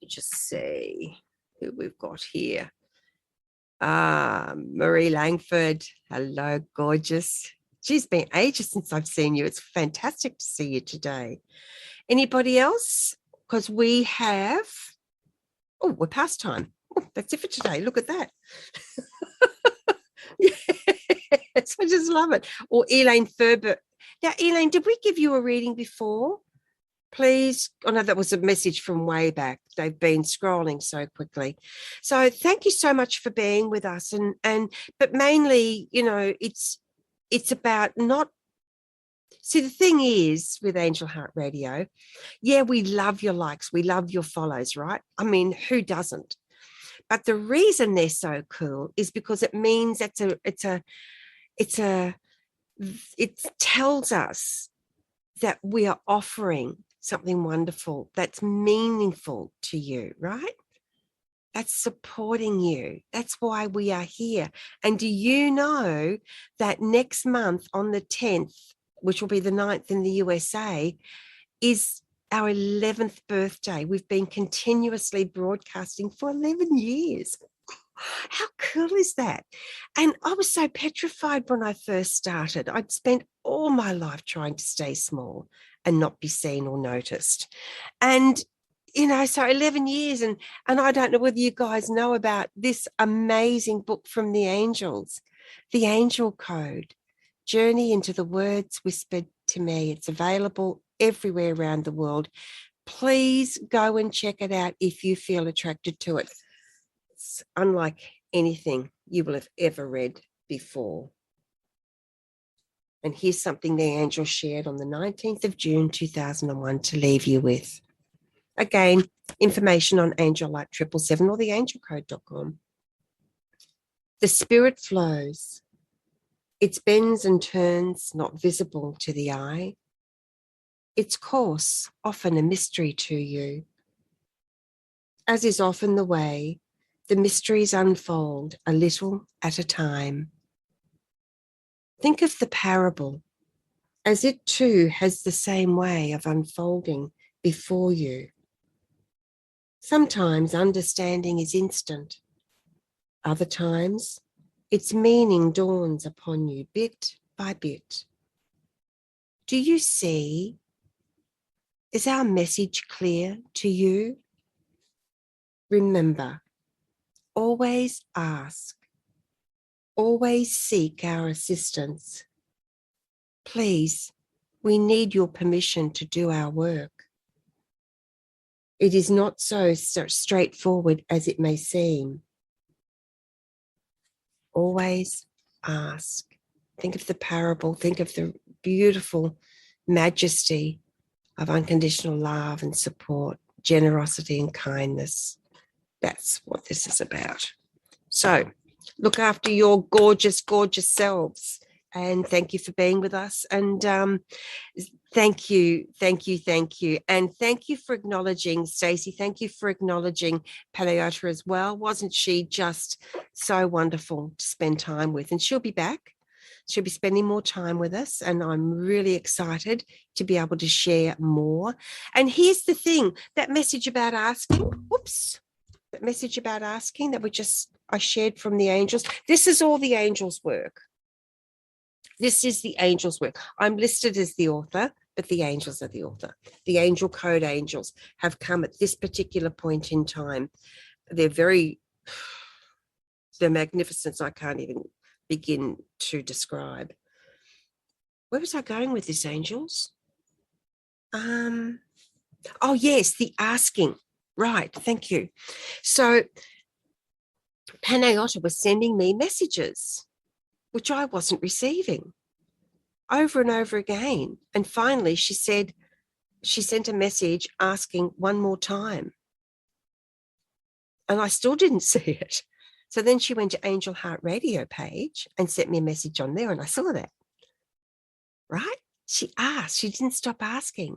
just see who we've got here. Marie Langford. Hello, gorgeous. She's been ages since I've seen you. It's fantastic to see you today. Anybody else? Because we have, we're past time. Oh, that's it for today. Look at that. Yes, I just love it. Or Elaine Ferber. Now, Elaine, did we give you a reading before? Please. Oh, no, that was a message from way back. They've been scrolling so quickly. So thank you so much for being with us. But mainly, it's about not. See, the thing is with Angel Heart Radio, yeah, we love your likes. We love your follows, right? I mean, who doesn't? But the reason they're so cool is because it means it tells us that we are offering something wonderful that's meaningful to you, right? That's supporting you. That's why we are here. And do you know that next month on the 10th, which will be the 9th in the USA, is our 11th birthday. We've been continuously broadcasting for 11 years. How cool is that? And I was so petrified when I first started. I'd spent all my life trying to stay small and not be seen or noticed. And, so 11 years. And I don't know whether you guys know about this amazing book from the angels, The Angel Code, Journey into the Words Whispered to Me. It's available everywhere around the world. Please go and check it out if you feel attracted to it. It's unlike anything you will have ever read before. And here's something the angel shared on the 19th of June, 2001 to leave you with. Again, information on Angel Light 777 or theangelcode.com. The spirit flows. Its bends and turns not visible to the eye. Its course often a mystery to you. As is often the way, the mysteries unfold a little at a time. Think of the parable as it too has the same way of unfolding before you. Sometimes understanding is instant. Other times, its meaning dawns upon you bit by bit. Do you see? Is our message clear to you? Remember, always ask. Always seek our assistance. Please, we need your permission to do our work. It is not so straightforward as it may seem. Always ask. Think of the parable. Think of the beautiful majesty of unconditional love and support, generosity and kindness. That's what this is about. So look after your gorgeous, gorgeous selves. And thank you for being with us. And thank you. And thank you for acknowledging, Stacey, thank you for acknowledging Panayiota as well. Wasn't she just so wonderful to spend time with? And she'll be back. She'll be spending more time with us. And I'm really excited to be able to share more. And here's the thing, that message about asking, that message about asking that I shared from the angels. This is all the angels' work. This is the angels' work. I'm listed as the author, but the angels are the author. The angel code angels have come at this particular point in time. They're magnificent. I can't even begin to describe. Where was I going with this, angels? Oh, yes, the asking. Right, thank you. So Panayiota was sending me messages, which I wasn't receiving, over and over again. And finally, she said, she sent a message asking one more time. And I still didn't see it. So then she went to Angel Heart Radio page and sent me a message on there, and I saw that. Right? She asked, she didn't stop asking.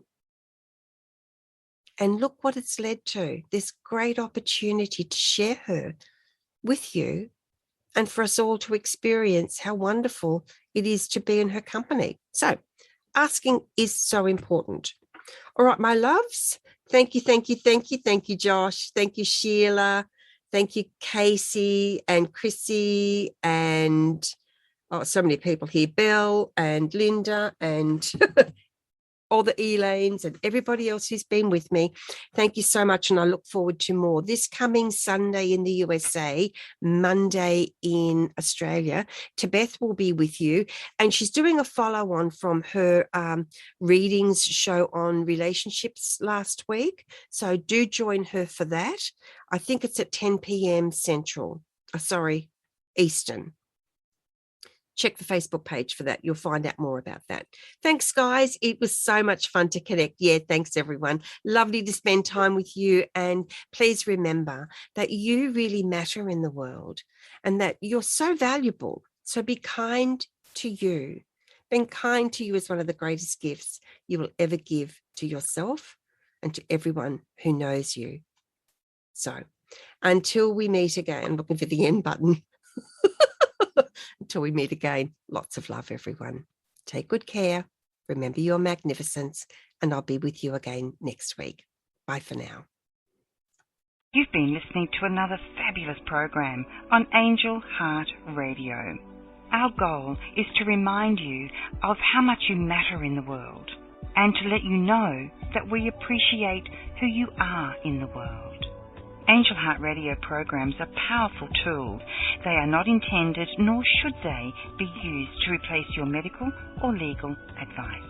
And look what it's led to, this great opportunity to share her with you and for us all to experience how wonderful it is to be in her company. So asking is so important. All right, my loves, thank you, Josh. Thank you, Sheila. Thank you, Casey and Chrissy and so many people here, Belle and Linda and all the Elaines and everybody else who's been with me. Thank you so much, and I look forward to more. This coming Sunday in the USA, Monday in Australia, Tebeth will be with you, and she's doing a follow-on from her readings show on relationships last week. So do join her for that. I think it's at 10 p.m. Eastern. Check the Facebook page for that. You'll find out more about that. Thanks, guys. It was so much fun to connect. Yeah, thanks, everyone. Lovely to spend time with you. And please remember that you really matter in the world and that you're so valuable. So be kind to you. Being kind to you is one of the greatest gifts you will ever give to yourself and to everyone who knows you. So until we meet again, I'm looking for the end button. Until we meet again, lots of love, everyone. Take good care. Remember your magnificence, and I'll be with you again next week. Bye for now. You've been listening to another fabulous program on Angel Heart Radio. Our goal is to remind you of how much you matter in the world and to let you know that we appreciate who you are in the world. Angel Heart Radio programs are powerful tools. They are not intended, nor should they, be used to replace your medical or legal advice.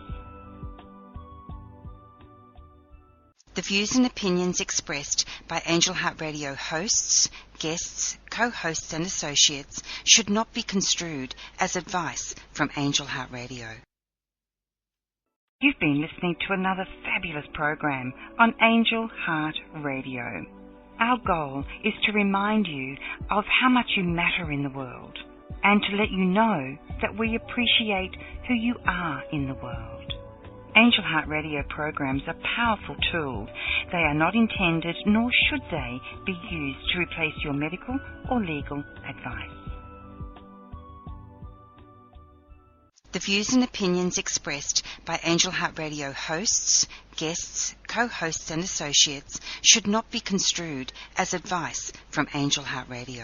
The views and opinions expressed by Angel Heart Radio hosts, guests, co-hosts and associates should not be construed as advice from Angel Heart Radio. You've been listening to another fabulous program on Angel Heart Radio. Our goal is to remind you of how much you matter in the world and to let you know that we appreciate who you are in the world. Angel Heart Radio programs are powerful tools. They are not intended, nor should they, be used to replace your medical or legal advice. The views and opinions expressed by Angel Heart Radio hosts, guests, co-hosts and associates should not be construed as advice from Angel Heart Radio.